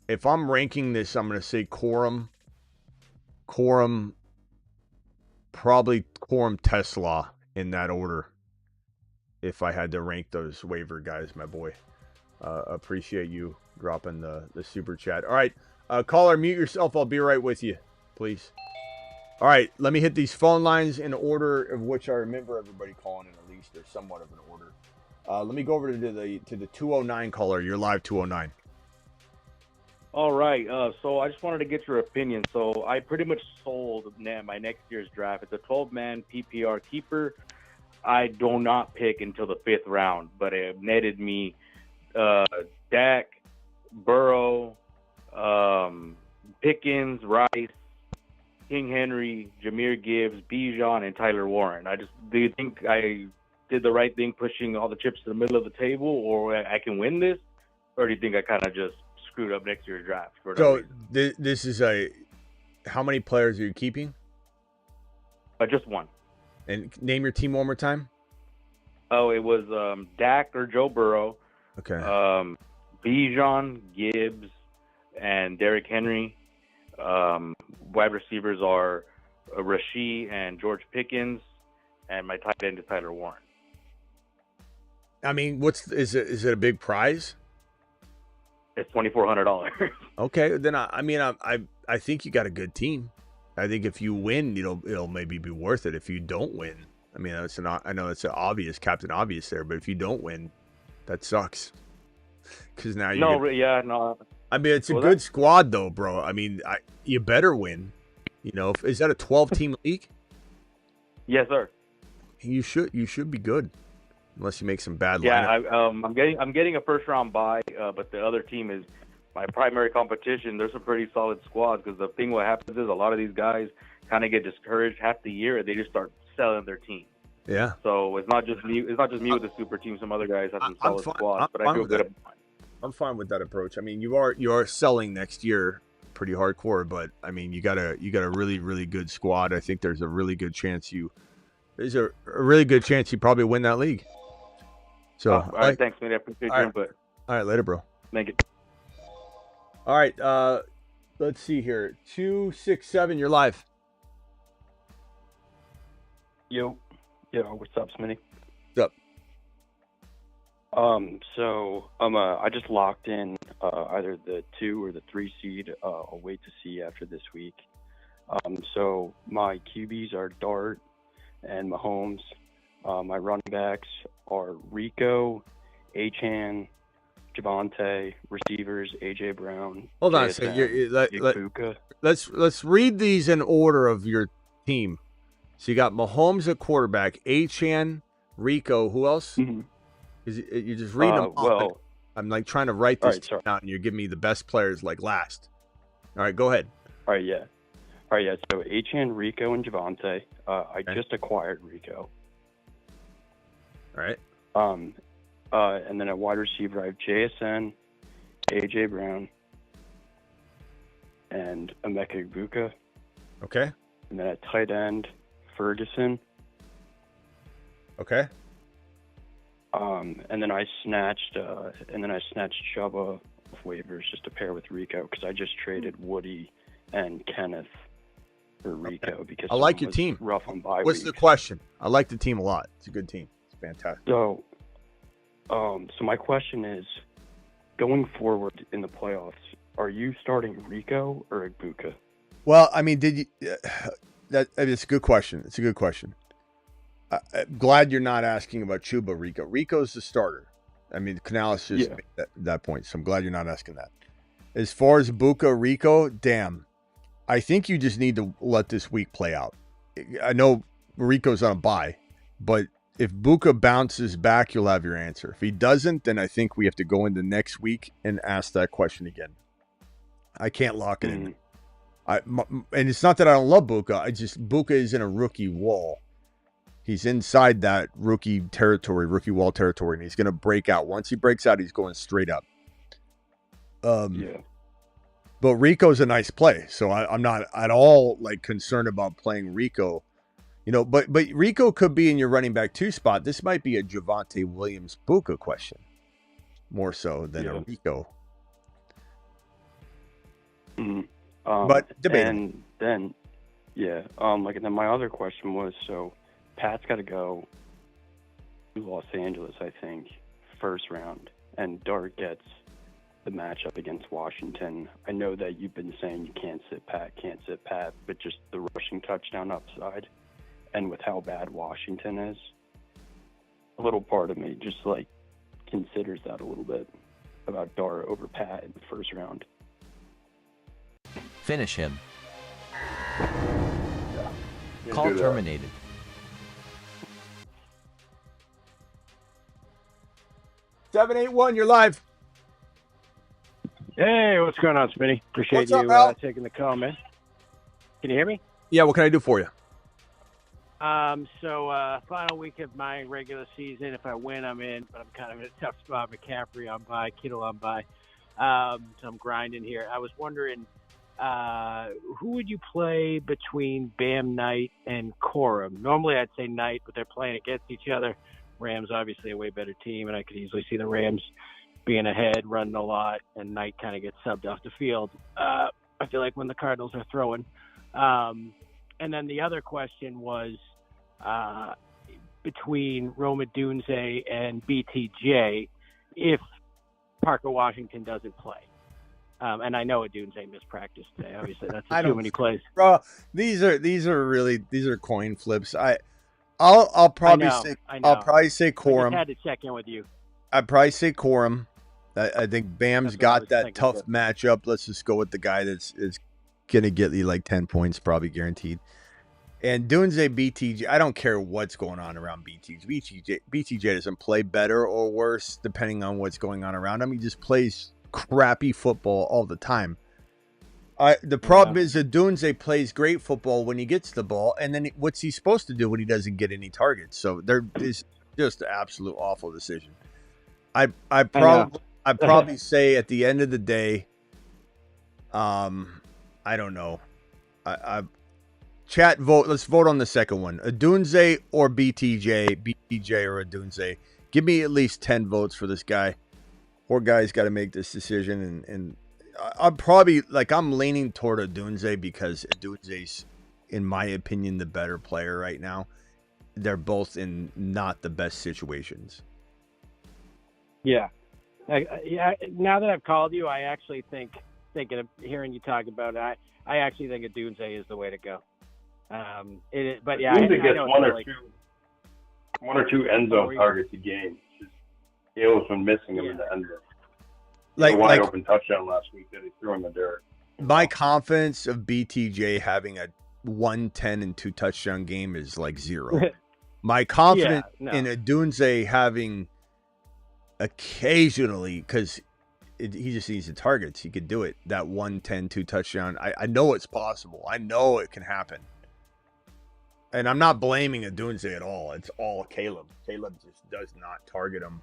If I'm ranking this, I'm going to say Quorum, probably Quorum, Tesla in that order. If I had to rank those waiver guys, my boy. Appreciate you dropping the super chat. All right, caller, mute yourself. I'll be right with you, please. All right, let me hit these phone lines in order of which I remember everybody calling in, at least, or somewhat of an order. Let me go over to the 209 caller. You're live, 209. All right, so I just wanted to get your opinion. So I pretty much sold my next year's draft. It's a 12-man PPR keeper. I do not pick until the 5th round, but it netted me Dak, Burrow, Pickens, Rice, King Henry, Jahmyr Gibbs, Bijan, and Tyler Warren. Do you think I did the right thing pushing all the chips to the middle of the table, or I can win this? Or do you think I kind of just screwed up next year's draft? So this is how many players are you keeping? Just one. And name your team one more time. Oh, it was Dak or Joe Burrow. Okay. Bijan, Gibbs, and Derrick Henry. Wide receivers are Rashee and George Pickens, and my tight end is Tyler Warren. I mean, is it a big prize? It's $2,400. Okay, then I think you got a good team. I think if you win, it'll maybe be worth it. If you don't win, I mean, I know it's an obvious, Captain Obvious there, but if you don't win, that sucks. Because now no. I mean, it's a good squad though, bro. I mean, you better win. Is that a 12-team league? Yes, sir. You should be good, unless you make some bad lineup. Yeah, I'm getting a first-round bye, but the other team is my primary competition. There's some pretty solid squads, because the thing what happens is a lot of these guys kind of get discouraged half the year, and they just start selling their team. Yeah. So it's not just me. It's not just me with the super team. Some other guys have some solid squads, but I feel good about mine. I'm fine with that approach. I mean, you are selling next year, pretty hardcore. But I mean, you got a really, really good squad. I think there's a really good chance you probably win that league. So, all right, thanks, man. I appreciate your input. All right, later, bro. Thank you. All right, let's see here. 267, you're live. Yo, what's up, Smitty? What's up? So I just locked in either the 2 or the 3 seed. I'll wait to see after this week. So my QBs are Dart and Mahomes. My running backs are Rico, Achan, Javonte, receivers AJ Brown. Hold on a second. Let's read these in order of your team. So you got Mahomes at quarterback, Achan, Rico. Who else? Mm-hmm. You're just reading them off. Well, I'm like trying to write this right, down, and you're giving me the best players like last. All right, go ahead. All right, yeah. So Achan, Rico, and Javonte. I just acquired Rico. All right. And then at wide receiver, I have JSN, AJ Brown, and Emeka Egbuka. Okay. And then at tight end, Ferguson. Okay. And then I snatched Chuba off waivers just to pair with Rico because I just traded Woody and Kenneth for Rico because I like your team. Rough on bye What's the question? I like the team a lot. It's a good team. It's fantastic. So my question is, going forward in the playoffs, are you starting Rico or Egbuka? Well, I mean, did you? It's a good question. It's a good question. I'm glad you're not asking about Chuba Rico. Rico's the starter. I mean, Canales just made that point, so I'm glad you're not asking that. As far as Buka Rico, damn, I think you just need to let this week play out. I know Rico's on a bye, but if Buka bounces back, you'll have your answer. If he doesn't, then I think we have to go into next week and ask that question again. I can't lock it in. And it's not that I don't love Buka. Buka is in a rookie wall. He's inside that rookie wall territory, and he's going to break out. Once he breaks out, he's going straight up. But Rico's a nice play, so I'm not at all like concerned about playing Rico. You know, but Rico could be in your running back 2 spot. This might be a Javonte Williams Buka question, more so than a Rico. But debatable. And then, and then my other question was, so Pat's got to go to Los Angeles, I think, first round, and Dart gets the matchup against Washington. I know that you've been saying you can't sit Pat, but just the rushing touchdown upside, and with how bad Washington is, a little part of me just like considers that a little bit about Dart over Pat in the first round. Finish him. Call terminated. Seven 8-1, you're live. Hey, what's going on, Smitty? Appreciate What's you up, taking the call, man. Can you hear me? Yeah, what can I do for you? Final week of my regular season. If I win, I'm in, but I'm kind of in a tough spot. McCaffrey on bye, Kittle on bye. So I'm grinding here. I was wondering, who would you play between Bam Knight and Corum? Normally I'd say Knight, but they're playing against each other. Rams obviously a way better team, and I could easily see the Rams being ahead, running a lot, and Knight kind of gets subbed off the field. I feel like when the Cardinals are throwing. And then the other question was between Roma Dunze and BTJ if Parker Washington doesn't play. And I know Dunze missed practice today. Obviously, that's too many plays. Bro, these are coin flips. I'll probably say Corum. I just had to check in with you. I'd probably say Corum. I think Bam's got that tough matchup. Let's just go with the guy that's gonna get you like 10 points, probably guaranteed. And Dunze BTJ, I don't care what's going on around BTJ. BTJ doesn't play better or worse depending on what's going on around him. He just plays crappy football all the time. The problem is that Dunze plays great football when he gets the ball, and then what's he supposed to do when he doesn't get any targets? So there is just an absolute awful decision. I'd probably say at the end of the day, I don't know. Chat vote. Let's vote on the second one. Adunze or BTJ? BTJ or Adunze? Give me at least 10 votes for this guy. Poor guy's got to make this decision, and I'm probably I'm leaning toward Adunze because Adunze's, in my opinion, the better player right now. They're both in not the best situations. Yeah. Now that I've called you, I actually thinking of hearing you talk about it, I actually think Adunze is the way to go. But yeah, Adunze gets one or two end zone targets a game. Hale's been missing him in the end zone. A wide open touchdown last week that he threw in the dirt. My confidence of BTJ having a 110 and 2 touchdown game is like 0. My confidence in Adunze having occasionally, because he just needs the targets, he could do it. That 110 2 touchdown. I know it's possible. I know it can happen. And I'm not blaming Adunze at all. It's all Caleb. Caleb just does not target him,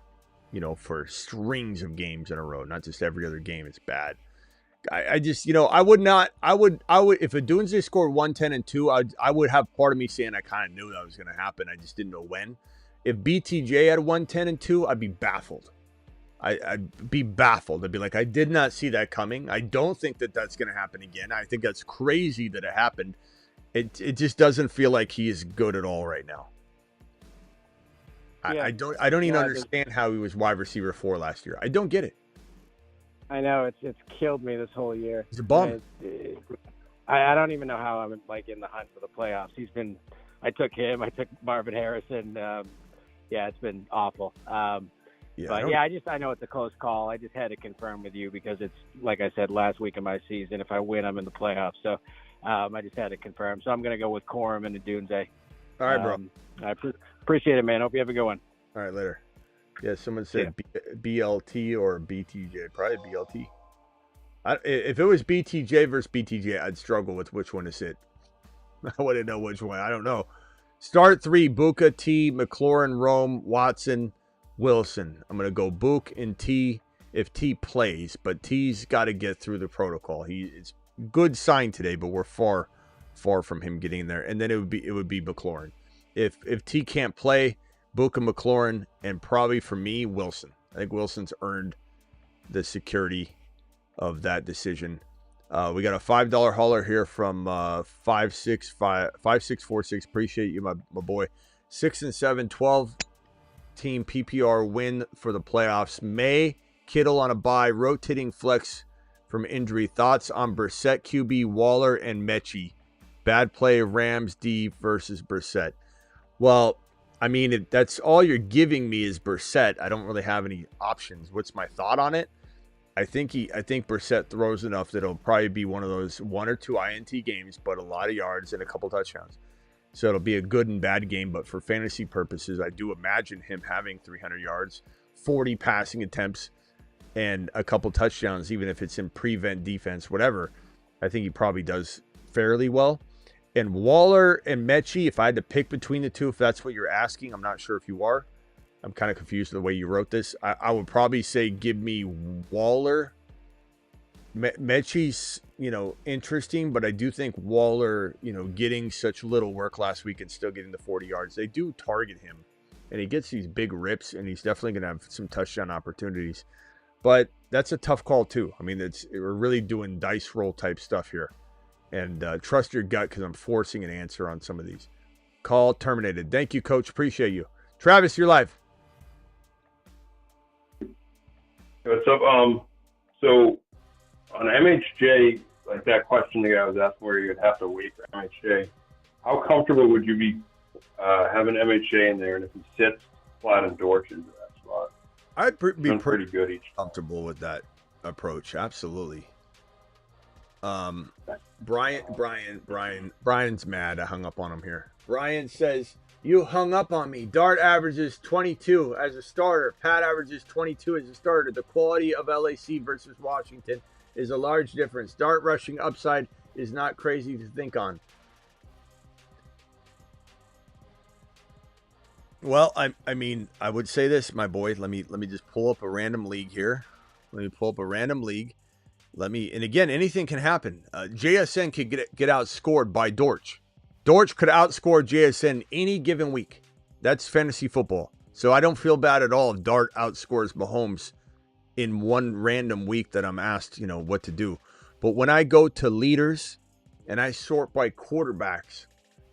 for strings of games in a row. Not just every other game. It's bad. I just, I would, if Adunze scored 110 and 2, I would have part of me saying I kind of knew that was going to happen. I just didn't know when. If BTJ had 110 and 2, I'd be baffled. I'd be baffled. I'd be like, I did not see that coming. I don't think that that's going to happen again. I think that's crazy that it happened. It just doesn't feel like he is good at all right now. I don't even understand how he was wide receiver 4 last year. I don't get it. I know it's killed me this whole year. He's a bum. I don't even know how I'm in the hunt for the playoffs. I took him. I took Marvin Harrison. It's been awful. I know it's a close call. I just had to confirm with you because it's, like I said, last week of my season. If I win, I'm in the playoffs. So I just had to confirm. So I'm going to go with Corum and Adunze. All right, bro. I appreciate it, man. Hope you have a good one. All right, later. Yeah, someone said BLT or BTJ. Probably BLT. If it was BTJ versus BTJ, I'd struggle with which one to sit. I wouldn't know which one. I don't know. Start 3, Buka, T, McLaurin, Rome, Watson, Wilson. I'm going to go Book and T if T plays, but T's got to get through the protocol. It's good sign today, but we're far from him getting there. And then it would be McLaurin. If T can't play, Buka, McLaurin, and probably for me, Wilson. I think Wilson's earned the security of that decision. We got a $5 hauler here from 5646. Appreciate you, my boy. 6 and 7, 12 team PPR win for the playoffs. May, Kittle on a bye, rotating flex from injury. Thoughts on Brissett, QB, Waller, and Mechie. Bad play, Rams D versus Brissett. Well, I mean, that's all you're giving me is Brissett. I don't really have any options. What's my thought on it? I think Brissett throws enough that it'll probably be one of those 1 or 2 INT games, but a lot of yards and a couple touchdowns. So it'll be a good and bad game, but for fantasy purposes, I do imagine him having 300 yards, 40 passing attempts, and a couple touchdowns, even if it's in prevent defense, whatever. I think he probably does fairly well. And Waller and Mechie, if I had to pick between the two, if that's what you're asking, I'm not sure if you are. I'm kind of confused with the way you wrote this. I would probably say give me Waller. Mechie's, interesting, but I do think Waller, getting such little work last week and still getting the 40 yards. They do target him, and he gets these big rips, and he's definitely going to have some touchdown opportunities. But that's a tough call, too. I mean, we're really doing dice roll type stuff here. And trust your gut because I'm forcing an answer on some of these. Call terminated. Thank you, Coach. Appreciate you. Travis, you're live. What's up? So on MHJ, like that question the guy was asking where you'd have to wait for MHJ, how comfortable would you be having MHJ in there? And if he sits, slide and Dortch into that spot? I'd be pretty good each comfortable with that approach. Absolutely. Brian's mad. I hung up on him here. Brian says, you hung up on me. Dart averages 22 as a starter. Pat averages 22 as a starter. The quality of LAC versus Washington is a large difference. Dart rushing upside is not crazy to think on. Well, I mean, I would say this, my boy. Let me just pull up a random league here. Let me pull up a random league. And again, anything can happen. JSN could get outscored by Dortch. Dortch could outscore JSN any given week. That's fantasy football. So I don't feel bad at all if Dart outscores Mahomes in one random week that I'm asked, what to do. But when I go to leaders and I sort by quarterbacks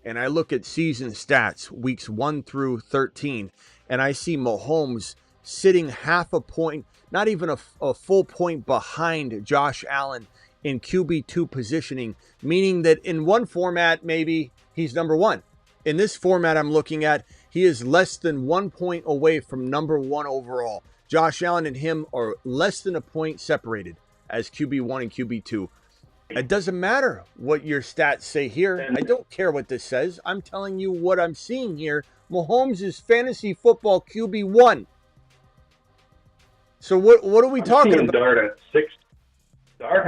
and I look at season stats, weeks 1 through 13, and I see Mahomes sitting half a point, not even a full point behind Josh Allen in QB2 positioning, meaning that in one format, maybe he's number one. In this format I'm looking at, he is less than 1 point away from number one overall. Josh Allen and him are less than a point separated as QB1 and QB2. It doesn't matter what your stats say here. I don't care what this says. I'm telling you what I'm seeing here. Mahomes is fantasy football QB1. So what are we talking about? Dart at 6. Dart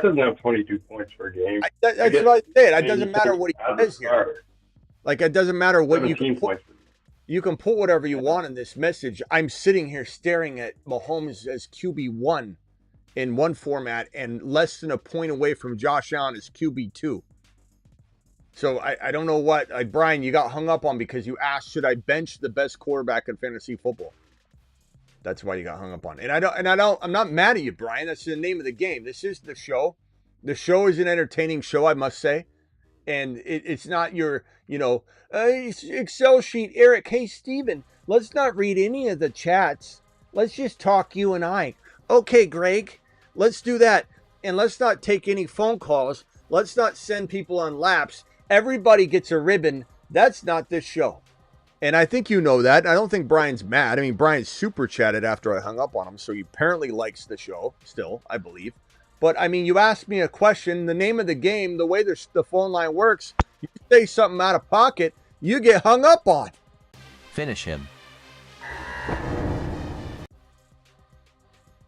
doesn't have 22 points per game. That's what I said. It doesn't matter what he says here. Like, it doesn't matter what you can put. You can put whatever you want in this message. I'm sitting here staring at Mahomes as QB1 in one format and less than a point away from Josh Allen as QB2. So I don't know what, like, Brian, you got hung up on because you asked, should I bench the best quarterback in fantasy football? That's why you got hung up on. I'm not mad at you, Brian. That's the name of the game. This is the show. The show is an entertaining show, I must say. And it's not your, Excel sheet, Eric. Hey, Steven, let's not read any of the chats. Let's just talk you and I. Okay, Greg, let's do that. And let's not take any phone calls. Let's not send people on laps. Everybody gets a ribbon. That's not this show. And I think you know that. I don't think Brian's mad. I mean, Brian super chatted after I hung up on him, so he apparently likes the show still, I believe. But, I mean, you asked me a question, the name of the game, the way the phone line works, you say something out of pocket, you get hung up on. Finish him.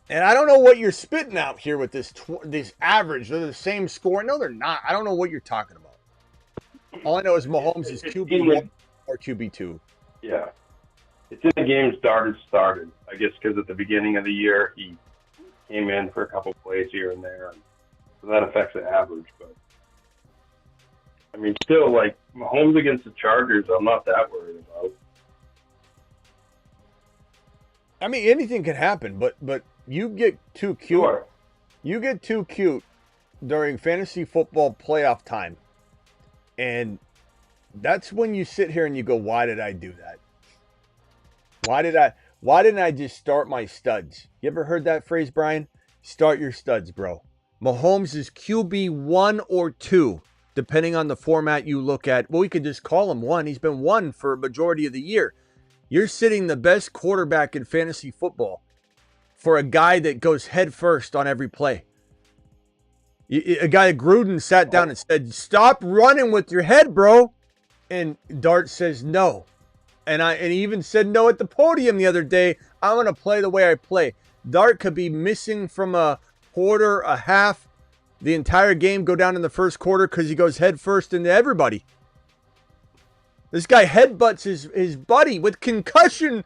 And I don't know what you're spitting out here with this average. They're the same score. No, they're not. I don't know what you're talking about. All I know is Mahomes is QB1 or QB2. Yeah. It's in the game started. I guess because at the beginning of the year, he came in for a couple plays here and there. And so that affects the average. But, I mean, still, like, Mahomes against the Chargers, I'm not that worried about. I mean, anything can happen, but you get too cute. Sure. You get too cute during fantasy football playoff time. And that's when you sit here and you go, why did I do that? Why didn't I just start my studs? You ever heard that phrase, Brian? Start your studs, bro. Mahomes is QB 1 or 2, depending on the format you look at. Well, we could just call him 1. He's been 1 for a majority of the year. You're sitting the best quarterback in fantasy football for a guy that goes head first on every play. A guy that Gruden sat down and said, stop running with your head, bro. And Dart says no. And he even said no at the podium the other day. I'm going to play the way I play. Dart could be missing from a quarter, a half, the entire game, go down in the first quarter because he goes head first into everybody. This guy headbutts his buddy with concussion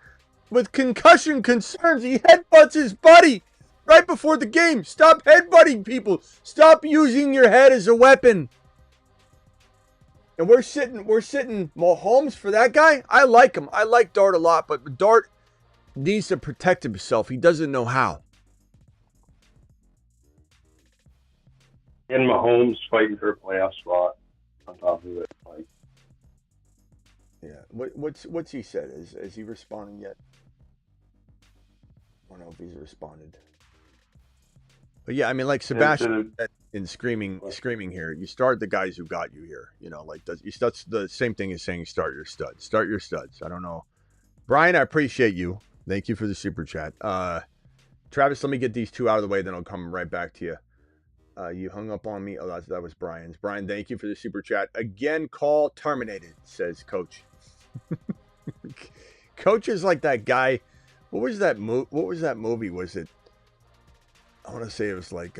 concerns. He headbutts his buddy right before the game. Stop headbutting people. Stop using your head as a weapon. And we're sitting Mahomes for that guy. I like him. I like Dart a lot, but Dart needs to protect himself. He doesn't know how. And Mahomes fighting for a playoff spot on top of it. Like, yeah. What's he said? Is he responding yet? I don't know if he's responded. But yeah, I mean, like Sebastian in screaming here, you start the guys who got you here. That's the same thing as saying start your studs. Start your studs. I don't know. Brian, I appreciate you. Thank you for the super chat. Travis, let me get these two out of the way, then I'll come right back to you. You hung up on me. Oh, that was Brian's. Brian, thank you for the super chat. Again, call terminated, says Coach. Coach is like that guy. What was that movie? Was it? I want to say it was like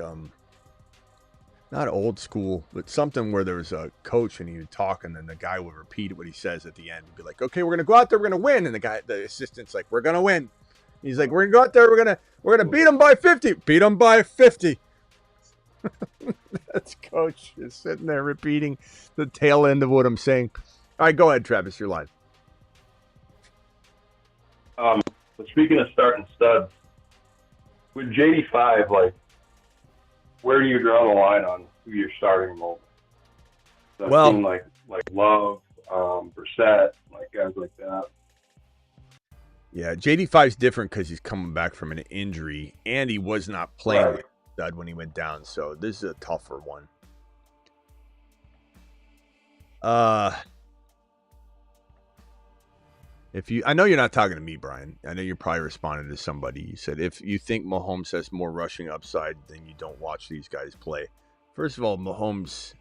not old school, but something where there was a coach and he would talk and then the guy would repeat what he says at the end. He'd be like, "Okay, we're gonna go out there, we're gonna win," and the assistant's like, "We're gonna win." He's like, "We're gonna go out there, we're gonna beat them by 50. Beat them by 50. That's Coach is sitting there repeating the tail end of what I'm saying. All right, go ahead, Travis. You're live. But speaking of starting studs, with JD5, like, where do you draw the line on who you're starting role? Does that seem like Love, Brissett, like guys like that? Yeah, JD5's different because he's coming back from an injury, and he was not playing Right. like a stud when he went down. So this is a tougher one. I know you're not talking to me, Brian. I know you're probably responding to somebody. You said if you think Mahomes has more rushing upside, then you don't watch these guys play. First of all, Mahomes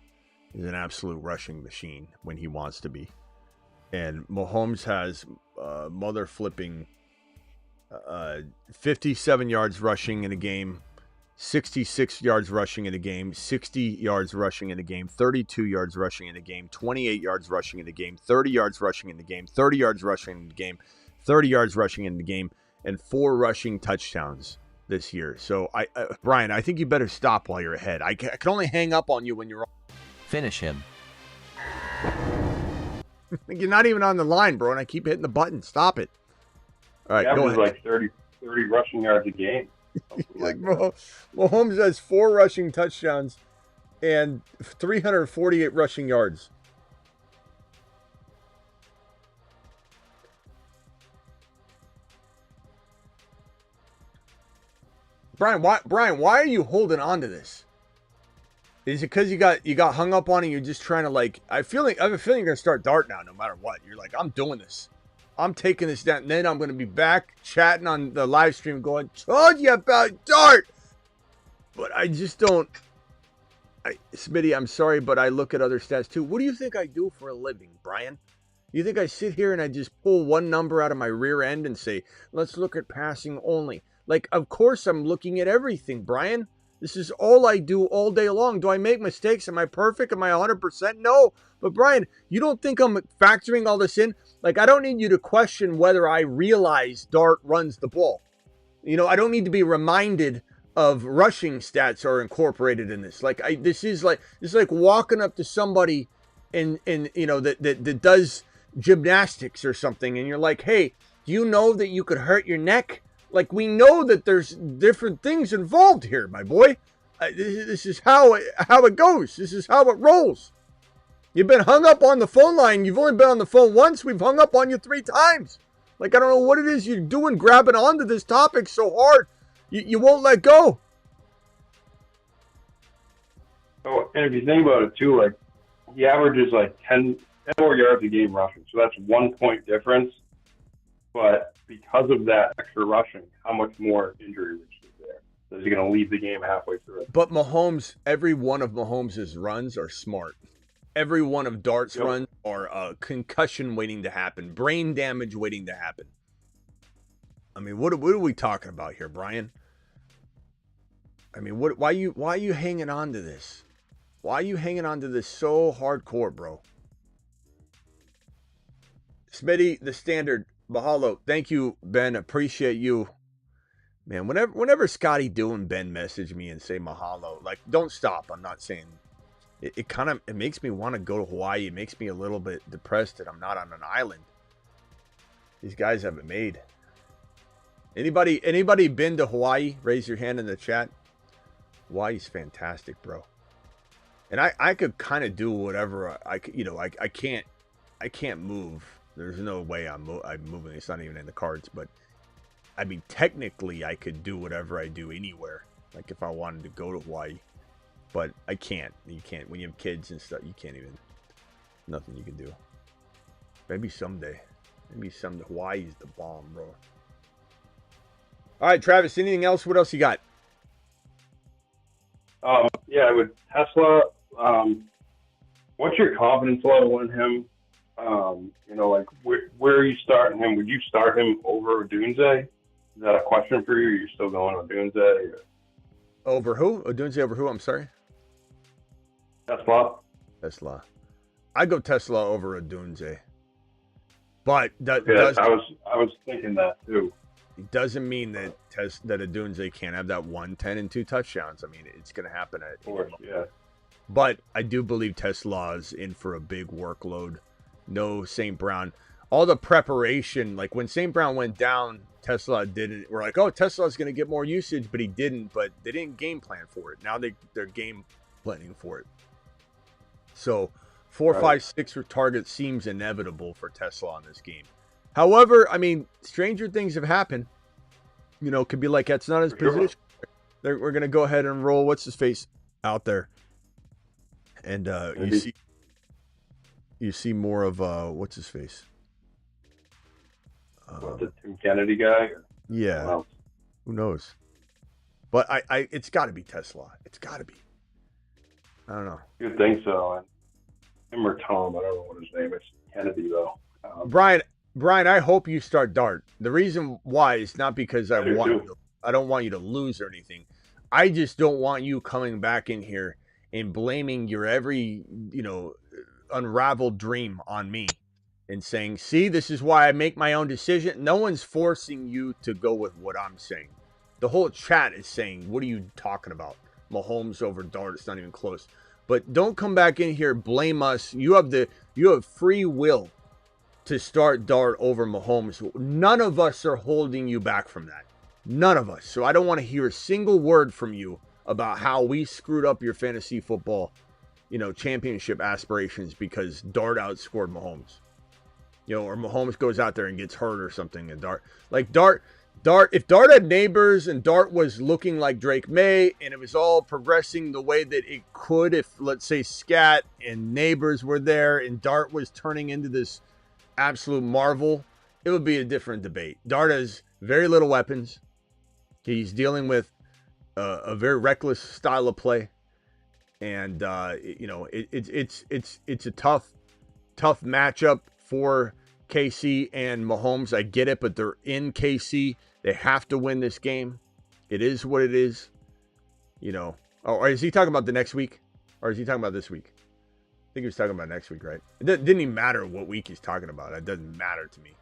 is an absolute rushing machine when he wants to be, and Mahomes has mother flipping 57 yards rushing in a game, 66 yards rushing in a game, 60 yards rushing in a game, 32 yards rushing in a game, 28 yards rushing in a game, 30 yards rushing in the game, 30 yards rushing in the game, 30 yards rushing in the game, and 4 rushing touchdowns this year. So, Brian, I think you better stop while you're ahead. I can only hang up on you when you're on. Finish him. You're not even on the line, bro, and I keep hitting the button. Stop it. All right, go ahead. Like 30 rushing yards a game. Mahomes has 4 rushing touchdowns and 348 rushing yards. Brian, why are you holding on to this? Is it because you got hung up on it? You're just trying to I have a feeling you're gonna start Dart now, no matter what. You're like, I'm doing this. I'm taking this down, and then I'm going to be back chatting on the live stream going, told you about Dart. But I just don't. Smitty, I'm sorry, but I look at other stats too. What do you think I do for a living, Brian? You think I sit here and I just pull one number out of my rear end and say, let's look at passing only? Of course I'm looking at everything, Brian. This is all I do all day long. Do I make mistakes? Am I perfect? Am I 100%? No. But Brian, you don't think I'm factoring all this in? I don't need you to question whether I realize Dart runs the ball. I don't need to be reminded of rushing stats are incorporated in this. This is like walking up to somebody that does gymnastics or something, and you're like, hey, do you know that you could hurt your neck? We know that there's different things involved here, my boy. This is how it goes. This is how it rolls. You've been hung up on the phone line. You've only been on the phone once. We've hung up on you 3 times. I don't know what it is you're doing, grabbing onto this topic so hard. You won't let go. Oh, and if you think about it too, he averages 10 more yards a game rushing. So that's 1 point difference. But because of that extra rushing, how much more injury risk is there? Is he going to leave the game halfway through it? But Mahomes, every one of Mahomes' runs are smart. Every one of Dart's runs are concussion waiting to happen, brain damage waiting to happen. I mean, what are we talking about here, Brian? I mean, why are you hanging on to this? Why are you hanging on to this so hardcore, bro? Smitty, the standard. Mahalo. Thank you, Ben. Appreciate you. Man, whenever Scotty Do and Ben message me and say mahalo, don't stop. I'm not saying it makes me want to go to Hawaii. It makes me a little bit depressed that I'm not on an island. These guys have it made. Anybody been to Hawaii? Raise your hand in the chat. Hawaii's fantastic, bro. And I could kind of do whatever I can't move. There's no way I'm moving. It's not even in the cards. But, I mean, technically, I could do whatever I do anywhere. If I wanted to go to Hawaii. But I can't. You can't. When you have kids and stuff, you can't even. Nothing you can do. Maybe someday. Hawaii's the bomb, bro. All right, Travis, anything else? What else you got? Yeah, with Tesla, what's your confidence level in him? Where are you starting him? Would you start him over Odunze? Is that a question for you? Are you still going Odunze? Or? Over who? Odunze over who? I'm sorry? Tesla. I go Tesla over Odunze. But I was thinking that too. It doesn't mean that Adunze can't have that 110 and 2 touchdowns. I mean, it's going to happen. Of course, yeah. But I do believe TeSlaa is in for a big workload. No St. Brown. All the preparation, like when St. Brown went down, TeSlaa didn't. We're like, oh, TeSlaa's going to get more usage, but he didn't. But they didn't game plan for it. Now they're game planning for it. So 4, 5, 6 targets seems inevitable for TeSlaa in this game. However, I mean, stranger things have happened. You know, could be like that's not his position. We're going to go ahead and roll what's his face out there. And you see more of what's his face? The Tim Kennedy guy? Yeah. Who knows? But I it's got to be TeSlaa. It's got to be. I don't know. You would think so. Him or Tom, I don't know what his name is. Kennedy, though. Brian, I hope you start Dart. The reason why is not because I don't want you to lose or anything. I just don't want you coming back in here and blaming your every, unraveled dream on me and saying, see, this is why I make my own decision. No one's forcing you to go with what I'm saying. The whole chat is saying, what are you talking about? Mahomes over Dart, it's not even close. But don't come back in here, blame us. You have free will to start Dart over Mahomes. None of us are holding you back from that. None of us. So I don't want to hear a single word from you about how we screwed up your fantasy football, championship aspirations because Dart outscored Mahomes. Or Mahomes goes out there and gets hurt or something. And Dart, if Dart had neighbors and Dart was looking like Drake May and it was all progressing the way that it could, if let's say Scat and neighbors were there and Dart was turning into this absolute marvel, it would be a different debate. Dart has very little weapons. He's dealing with a very reckless style of play, and it's a tough matchup for KC and Mahomes. I get it, but they're in KC. They have to win this game. It is what it is. Or is he talking about the next week, or is he talking about this week? I think he was talking about next week, right? It didn't even matter what week he's talking about. It doesn't matter to me.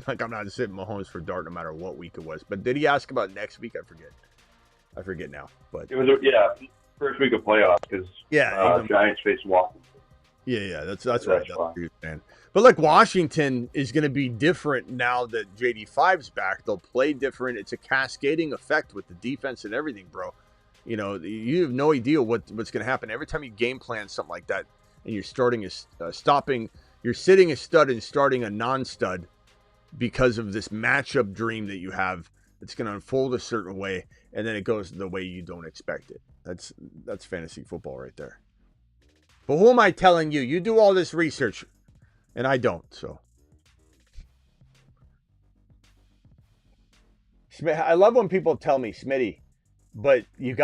Like, I'm not sitting Mahomes for Dart no matter what week it was. But did he ask about next week? I forget now. But it was first week of playoffs because Giants face Washington. Yeah, that's right. That's but like Washington is going to be different now that JD5's back. They'll play different. It's a cascading effect with the defense and everything, bro. You have no idea what's going to happen every time you game plan something like that. And you're you're sitting a stud and starting a non-stud because of this matchup dream that you have that's going to unfold a certain way, and then it goes the way you don't expect it. That's fantasy football right there. But who am I telling you? You do all this research, and I don't, so. I love when people tell me, Smitty, but you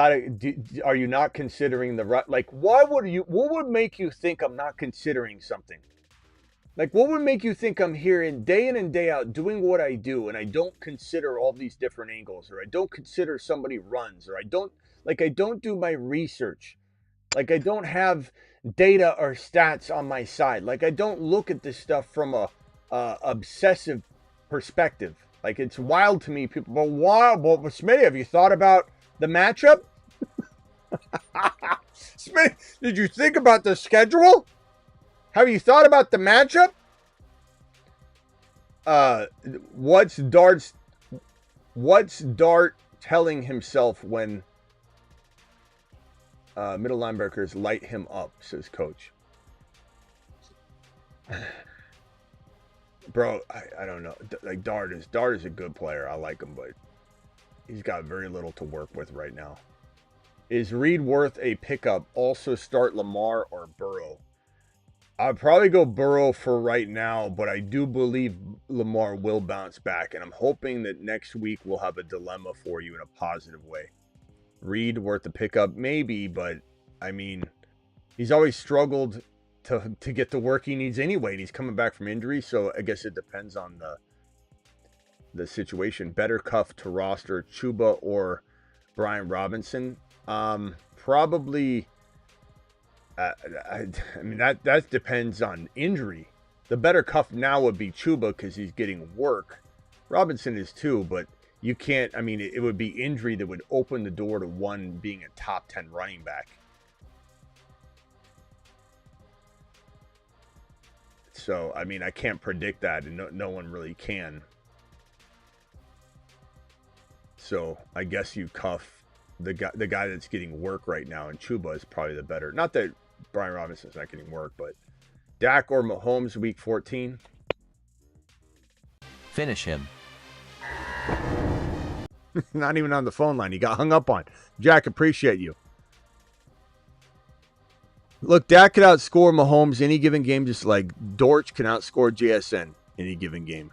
are you not considering what would make you think I'm not considering something? Like, what would make you think I'm here day in and day out doing what I do and I don't consider all these different angles, or I don't consider somebody runs, or I don't do my research. Like, I don't have data or stats on my side. Like, I don't look at this stuff from a obsessive perspective. Like, it's wild to me. People go, wow, well, Smitty, have you thought about the matchup? Smitty, did you think about the schedule? Have you thought about the matchup? What's Dart telling himself when middle linebackers light him up, says coach. Bro, I don't know. Like, Dart is a good player. I like him, but he's got very little to work with right now. Is Reed worth a pickup? Also start Lamar or Burrow? I'd probably go Burrow for right now, but I do believe Lamar will bounce back, and I'm hoping that next week we'll have a dilemma for you in a positive way. Reed worth a pickup? Maybe, but, I mean, he's always struggled to get the work he needs anyway, and he's coming back from injury, so I guess it depends on the situation. Better cuff to roster Chuba or Brian Robinson? Probably... I mean, that depends on injury. The better cuff now would be Chuba because he's getting work. Robinson is too, but you can't. I mean, it would be injury that would open the door to one being a top 10 running back. So, I mean, I can't predict that, and no one really can. So, I guess you cuff the guy that's getting work right now, and Chuba is probably the better. Not that Brian Robinson's not getting work, but Dak or Mahomes week 14. Finish him. Not even on the phone line. He got hung up on. Jack, appreciate you. Look, Dak could outscore Mahomes any given game, just like Dortch can outscore JSN any given game.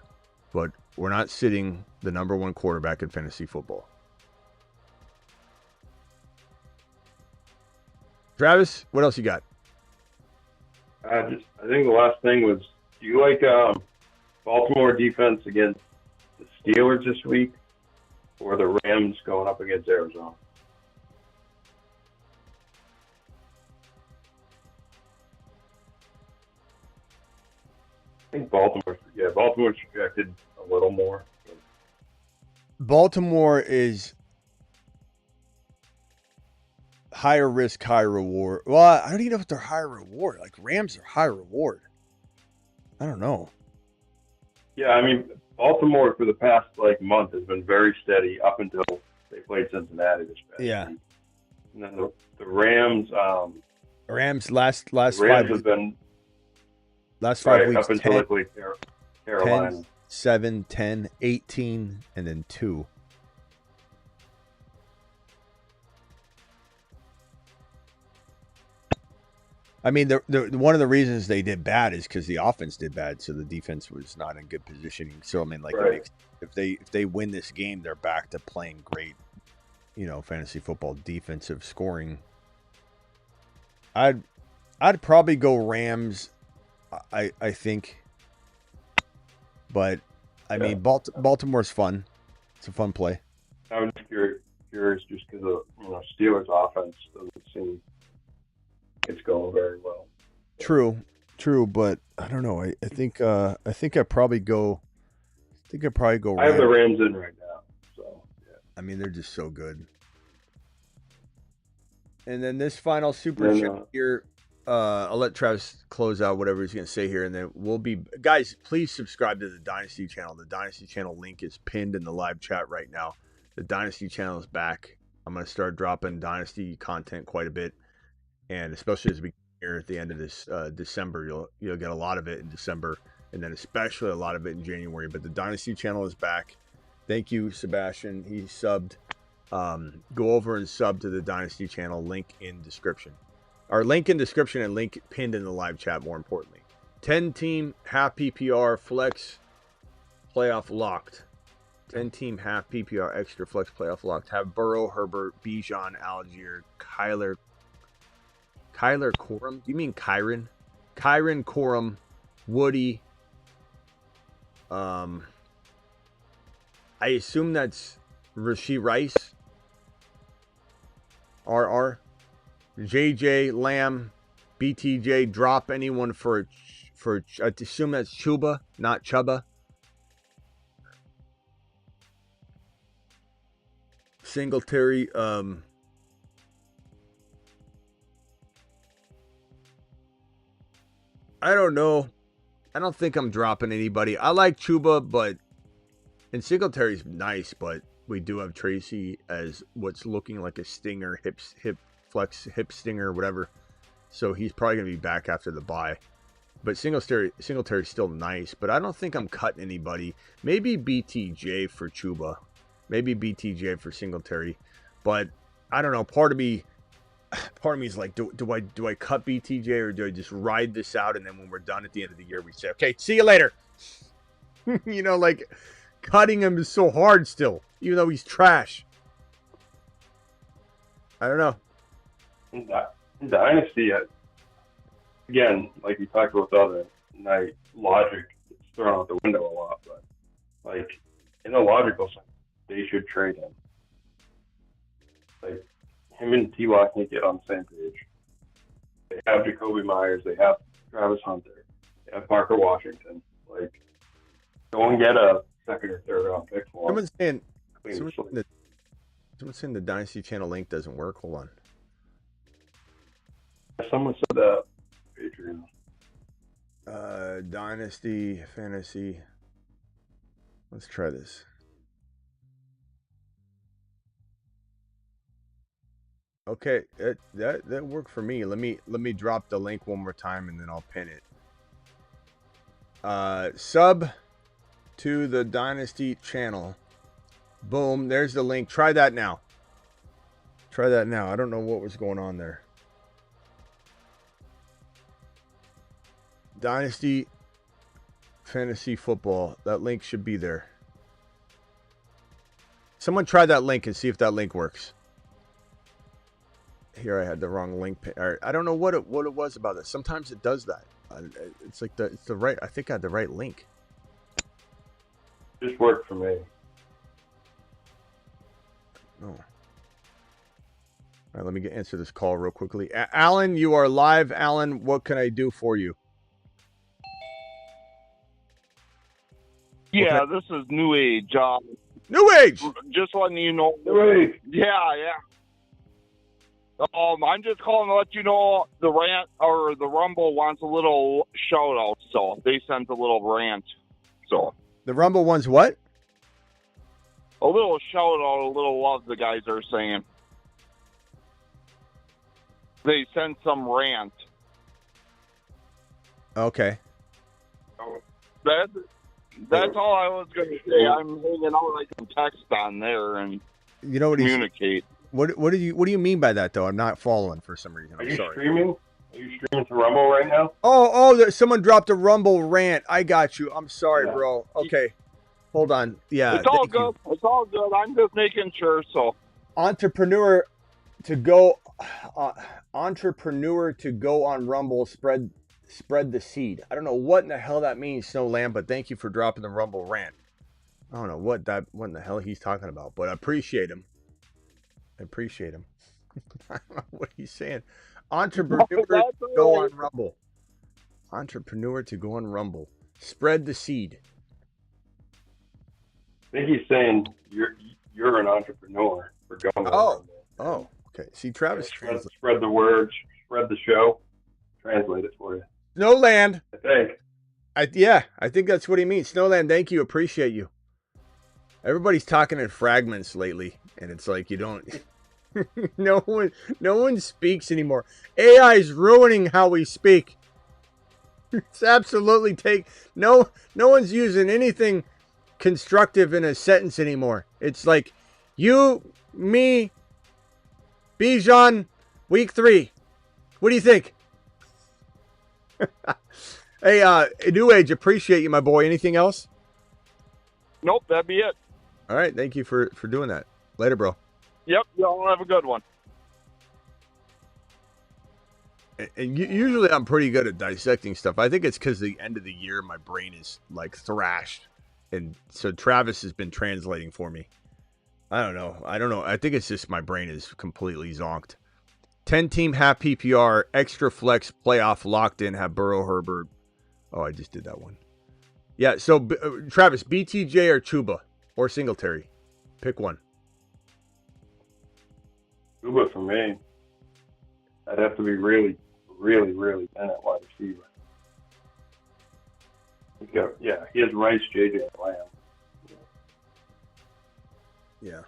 But we're not sitting the number one quarterback in fantasy football. Travis, what else you got? I think the last thing was, do you like Baltimore defense against the Steelers this week, or the Rams going up against Arizona? I think Baltimore's projected a little more. Baltimore is higher risk, higher reward. Well, I don't even know if they're higher reward. Like, Rams are high reward. I don't know. Yeah, I mean, Baltimore for the past month has been very steady up until they played Cincinnati this past week. And then the Rams. Rams last Rams 5 have weeks. been Last 5 weeks, up until 10, they played Carolina. 10, 7, 10, 18, and then 2. I mean, one of the reasons they did bad is because the offense did bad, so the defense was not in good positioning. So I mean, if they win this game, they're back to playing great, fantasy football defensive scoring. I'd probably go Rams. I think, but I mean, Baltimore's fun. It's a fun play. I was curious just because of Steelers' offense doesn't seem it's going very well. True, but I don't know. I think I probably go. Rams. I have the Rams in right now, so yeah. I mean, they're just so good. And then this final super chat here. I'll let Travis close out whatever he's going to say here, and then we'll be guys. Please subscribe to the Dynasty channel. The Dynasty channel link is pinned in the live chat right now. The Dynasty channel is back. I'm going to start dropping Dynasty content quite a bit, and especially as we get here at the end of this December, you'll get a lot of it in December, and then especially a lot of it in January. But the Dynasty channel is back. Thank you, Sebastian. He subbed. Go over and sub to the Dynasty channel. Link in description. Our link in description and link pinned in the live chat, more importantly. 10-team, half PPR, flex, playoff locked. 10-team, half PPR, extra flex, playoff locked. Have Burrow, Herbert, Bijan, Algier, Kyler Corum? Do you mean Kyren? Kyren, Corum, Woody. I assume that's Rashee Rice. RR. JJ, Lamb, BTJ, drop anyone for I assume that's Chuba, not Chuba. Singletary, I don't know. I don't think I'm dropping anybody. I like Chuba, and Singletary's nice, but we do have Tracy as what's looking like a stinger, hip stinger, whatever. So he's probably going to be back after the bye. But Singletary's still nice, but I don't think I'm cutting anybody. Maybe BTJ for Chuba. Maybe BTJ for Singletary. But I don't know. Part of me is like, do I cut BTJ, or do I just ride this out, and then when we're done at the end of the year, we say, okay, see you later. Cutting him is so hard still, even though he's trash. I don't know. In Dynasty, again, like we talked about the other night, logic is thrown out the window a lot. But in a logical sense, they should trade him. Him and T-Law can't get on the same page. They have Jacoby Myers, they have Travis Hunter, they have Parker Washington. Go and get a second or third round pick for him. Someone's saying Someone's saying the Dynasty Channel link doesn't work. Hold on. Someone said that. Patreon. Dynasty Fantasy. Let's try this. Okay, that worked for me. Let me drop the link one more time and then I'll pin it. Sub to the Dynasty channel. Boom, there's the link. Try that now. Try that now. I don't know what was going on there. Dynasty Fantasy Football. That link should be there. Someone try that link and see if that link works. Here I had the wrong link. I don't know what it was about this. Sometimes it does that. It's like it's the right. I think I had the right link. Just worked for me. No. All right, let me answer this call real quickly. Alan, you are live. Alan, what can I do for you? Yeah, this is New Age. New Age. Just letting you know. New Age. Yeah. I'm just calling to let you know the rant or the Rumble wants a little shout out, so they sent a little rant. So the Rumble wants what? A little shout out, a little love. The guys are saying they sent some rant. Okay. That's all I was going to say. I'm hanging out. I can text on there and communicate. What do you mean by that though? I'm not following for some reason. Are you streaming? Are you streaming to Rumble right now? Someone dropped a Rumble rant. I got you. I'm sorry, bro. Okay. Hold on. Yeah. It's all good. It's all good. I'm just making sure. So entrepreneur to go on Rumble, spread the seed. I don't know what in the hell that means, Snowland, but thank you for dropping the Rumble rant. I don't know what in the hell he's talking about, but I appreciate him. I don't know what he's saying. Entrepreneur to go on Rumble. Entrepreneur to go on Rumble. Spread the seed. I think he's saying you're an entrepreneur for going on Rumble. Oh, okay. See, Travis spread the word, spread the show. Translate it for you. Snowland. I think. I think that's what he means. Snowland, thank you. Appreciate you. Everybody's talking in fragments lately, and it's like you don't. no one speaks anymore. AI is ruining how we speak. It's absolutely no one's using anything constructive in a sentence anymore. It's like you, me, Bijan, week 3. What do you think? Hey, New Age, appreciate you, my boy. Anything else? Nope, that'd be it. All right, thank you for doing that. Later, bro. Yep, y'all have a good one. And usually I'm pretty good at dissecting stuff. I think it's because the end of the year, my brain is like thrashed. And so Travis has been translating for me. I don't know. I think it's just my brain is completely zonked. 10-team half PPR, extra flex, playoff, locked in, have Burrow, Herbert. Oh, I just did that one. Yeah, so Travis, BTJ or Chuba or Singletary? Pick one. Chuba for me. I'd have to be really, really, really thin at wide receiver. He has Rice, JJ, and Lamb. Yeah.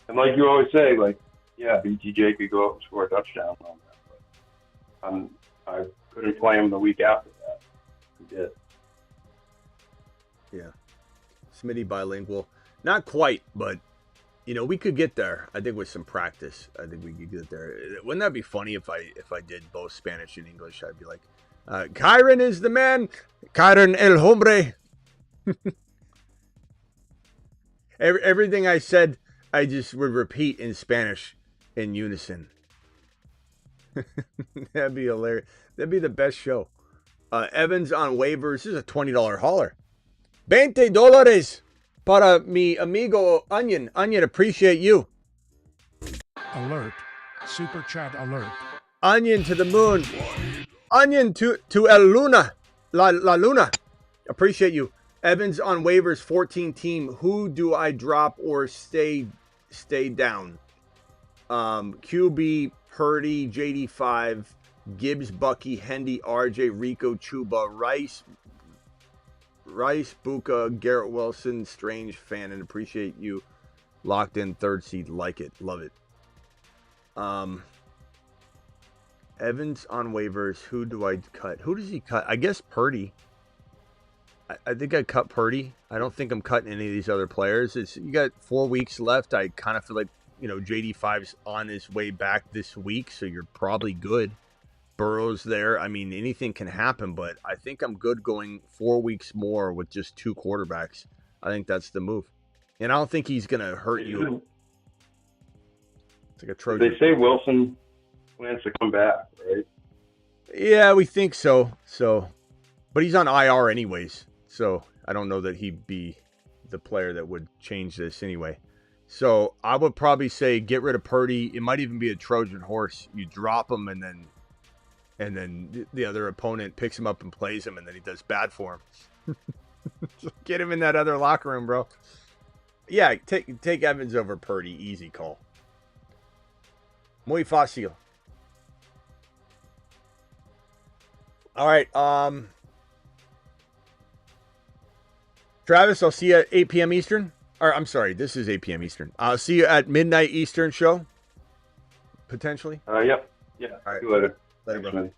And like you always say, BTJ could go up and score a touchdown on that. But I couldn't play him the week after that. He did. Yeah. Smitty bilingual. Not quite, but, we could get there. I think with some practice, I think we could get there. Wouldn't that be funny if I did both Spanish and English? I'd be like, Kyren is the man. Kyren el hombre. Everything I said, I just would repeat in Spanish in unison. That'd be hilarious. That'd be the best show. Evans on waivers. This is a $20 hauler. $20 para mi amigo Onion. Onion, appreciate you. Alert. Super chat alert. Onion to the moon. Onion to El Luna. La Luna. Appreciate you. Evans on waivers, 14 team. Who do I drop or stay down? QB, Purdy, JD5, Gibbs, Bucky, Hendy, RJ, Rico, Chuba, Rice, Buka, Garrett Wilson, Strange fan, and appreciate you. Locked in third seed, like it, love it. Evans on waivers. Who do I cut? Who does he cut? I guess Purdy. I think I cut Purdy. I don't think I'm cutting any of these other players. You got 4 weeks left. I kind of feel like, JD5's on his way back this week, so you're probably good. Burrow's there. I mean, anything can happen, but I think I'm good going 4 weeks more with just 2 quarterbacks. I think that's the move. And I don't think he's going to hurt you. It's like a Trojan. They say Wilson plans to come back, right? Yeah, we think so. But he's on IR anyways, so I don't know that he'd be the player that would change this anyway. So I would probably say get rid of Purdy. It might even be a Trojan horse. You drop him, and then the other opponent picks him up and plays him, and then he does bad for him. Get him in that other locker room, bro. Yeah, take Evans over Purdy. Easy call. Muy fácil. All right. Travis, I'll see you at 8 p.m. Eastern. Or I'm sorry, this is 8 p.m. Eastern. I'll see you at midnight Eastern show. Potentially. Yep. Yeah. All right. See you later. Later, bro. Thanks,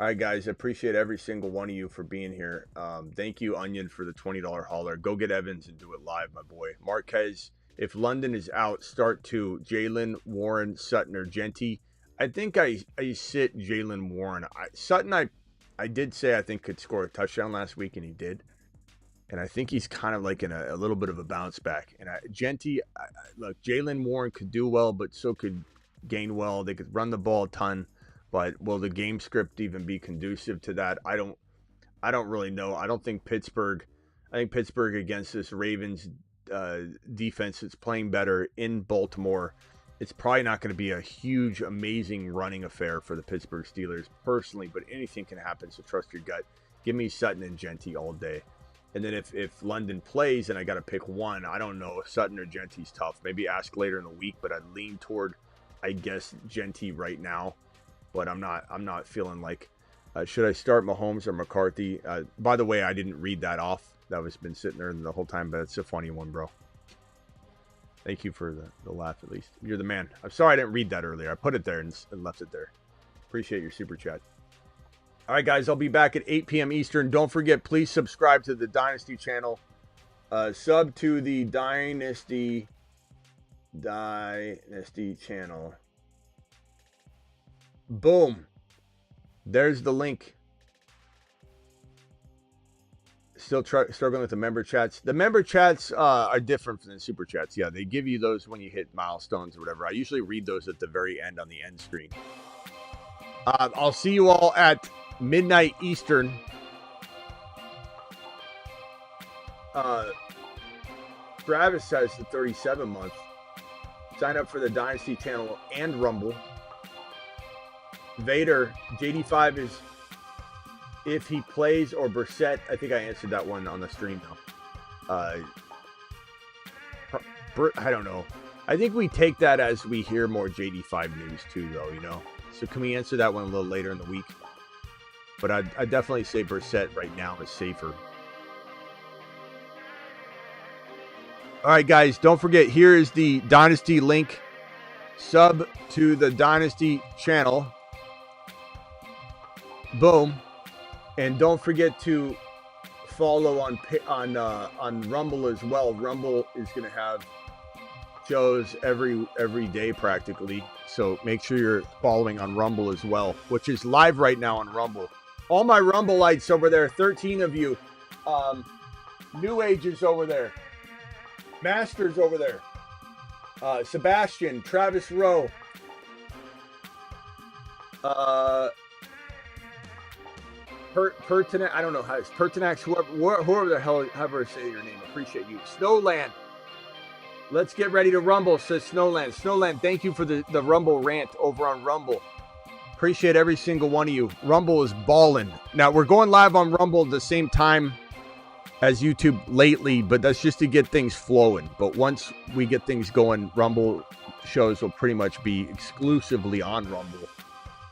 All right, guys. I appreciate every single one of you for being here. Thank you, Onion, for the $20 hauler. Go get Evans and do it live, my boy. Marquez, if London is out, start 2. Jalen, Warren, Sutton, or Genty. I think I sit Jalen Warren. Sutton, I did say I think could score a touchdown last week, and he did. And I think he's kind of like in a little bit of a bounce back. And Genty, look, Jalen Warren could do well, but so could Gainwell. They could run the ball a ton. But will the game script even be conducive to that? I don't really know. I think Pittsburgh against this Ravens defense that's playing better in Baltimore, it's probably not going to be a huge, amazing running affair for the Pittsburgh Steelers personally, but anything can happen, so trust your gut. Give me Sutton and Genty all day. And then if London plays and I got to pick one, I don't know if Sutton or Genty's tough. Maybe ask later in the week, but I'd lean toward, I guess, Genty right now. But I'm not feeling like, should I start Mahomes or McCarthy? By the way, I didn't read that off. That was been sitting there the whole time, but it's a funny one, bro. Thank you for the laugh, at least. You're the man. I'm sorry I didn't read that earlier. I put it there and left it there. Appreciate your super chat. All right, guys, I'll be back at 8 p.m. Eastern. Don't forget, please subscribe to the Dynasty channel. Sub to the Dynasty channel. Boom. There's the link. Still struggling with the member chats. The member chats are different from the super chats. Yeah, they give you those when you hit milestones or whatever. I usually read those at the very end on the end screen. I'll see you all at midnight Eastern. Travis says the 37 month. Sign up for the Dynasty channel and Rumble. Vader, JD5 is if he plays or Brissett. I think I answered that one on the stream now. I don't know. I think we take that as we hear more JD5 news too, though, you know. So can we answer that one a little later in the week? But I definitely say Brissett right now is safer. All right, guys, don't forget, here is the Dynasty link. Sub to the Dynasty channel. Boom. And don't forget to follow on Rumble as well. Rumble is going to have shows every day practically. So make sure you're following on Rumble as well, which is live right now on Rumble. All my Rumble-lites over there, 13 of you. New Ages over there. Masters over there. Sebastian, Travis Rowe. Pertinax, I don't know how it's Pertinax, whoever the hell, however say your name. Appreciate you. Snowland. Let's get ready to Rumble, says Snowland. Snowland, thank you for the Rumble rant over on Rumble. Appreciate every single one of you. Rumble is balling. Now, we're going live on Rumble at the same time as YouTube lately, but that's just to get things flowing. But once we get things going, Rumble shows will pretty much be exclusively on Rumble.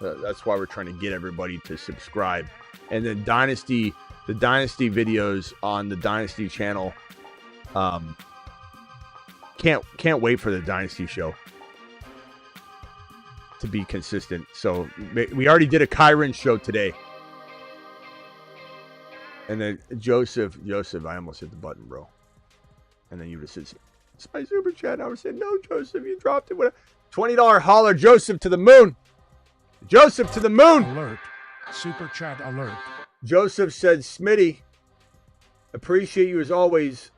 That's why we're trying to get everybody to subscribe. And then the Dynasty videos on the Dynasty channel. Can't wait for the Dynasty show to be consistent. So we already did a Kyren show today. And then Joseph, I almost hit the button, bro. And then you would have said, it's my super chat. I would have said, no, Joseph, you dropped it. $20 holler, Joseph to the moon. Joseph to the moon. Alert. Super chat alert. Joseph said, Smitty, appreciate you as always.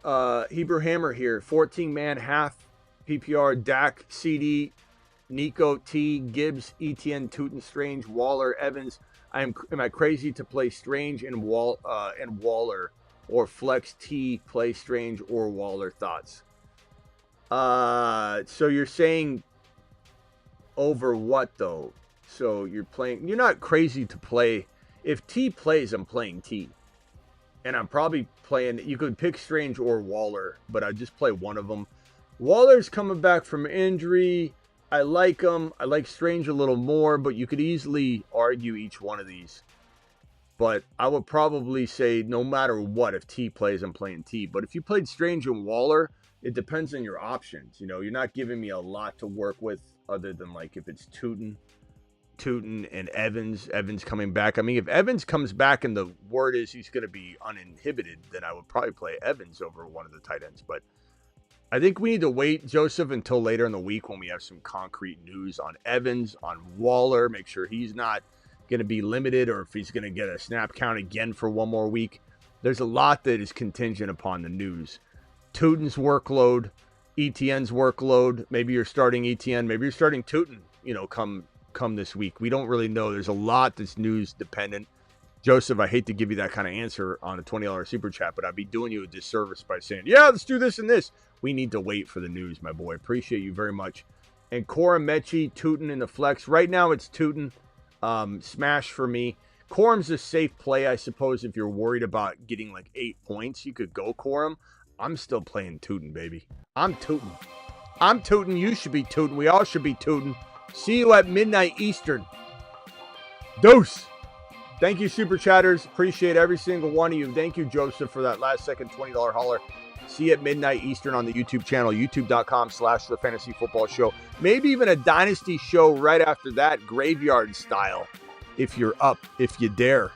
Hebrew Hammer here. 14-man half PPR, Dak, CD, Nico, T, Gibbs, ETN, Tootin, Strange, Waller, Evans. Am I crazy to play Strange and Waller, or flex T, play Strange or Waller? Thoughts? So you're saying over what though? So you're not crazy to play. If T plays, I'm playing T. And I'm probably playing, you could pick Strange or Waller, but I just play one of them. Waller's coming back from injury. I like him. I like Strange a little more, but you could easily argue each one of these. But I would probably say no matter what, if T plays, I'm playing T. But if you played Strange and Waller, it depends on your options. You know, you're not giving me a lot to work with other than like if it's Tootin and Evans coming back. I mean, if Evans comes back and the word is he's going to be uninhibited, then I would probably play Evans over one of the tight ends. But I think we need to wait, Joseph, until later in the week when we have some concrete news on Evans, on Waller, make sure he's not going to be limited or if he's going to get a snap count again for one more week. There's a lot that is contingent upon the news. Tootin's workload, ETN's workload. Maybe you're starting ETN, maybe you're starting Tootin, come this week. We don't really know. There's a lot that's news dependent. Joseph, I hate to give you that kind of answer on a $20 super chat, but I'd be doing you a disservice by saying, yeah, let's do this and this. We need to wait for the news, my boy. Appreciate you very much. And Cora Mechie, Tootin in the flex. Right now it's Tootin. Smash for me. Corum's a safe play, I suppose, if you're worried about getting like 8 points. You could go Corum. I'm still playing Tootin, baby. I'm Tootin. You should be Tootin. We all should be Tootin. See you at midnight Eastern. Deuce. Thank you, Super Chatters. Appreciate every single one of you. Thank you, Joseph, for that last second $20 holler. See you at midnight Eastern on the YouTube channel, youtube.com/The Fantasy Football Show. Maybe even a Dynasty show right after that, graveyard style, if you're up, if you dare.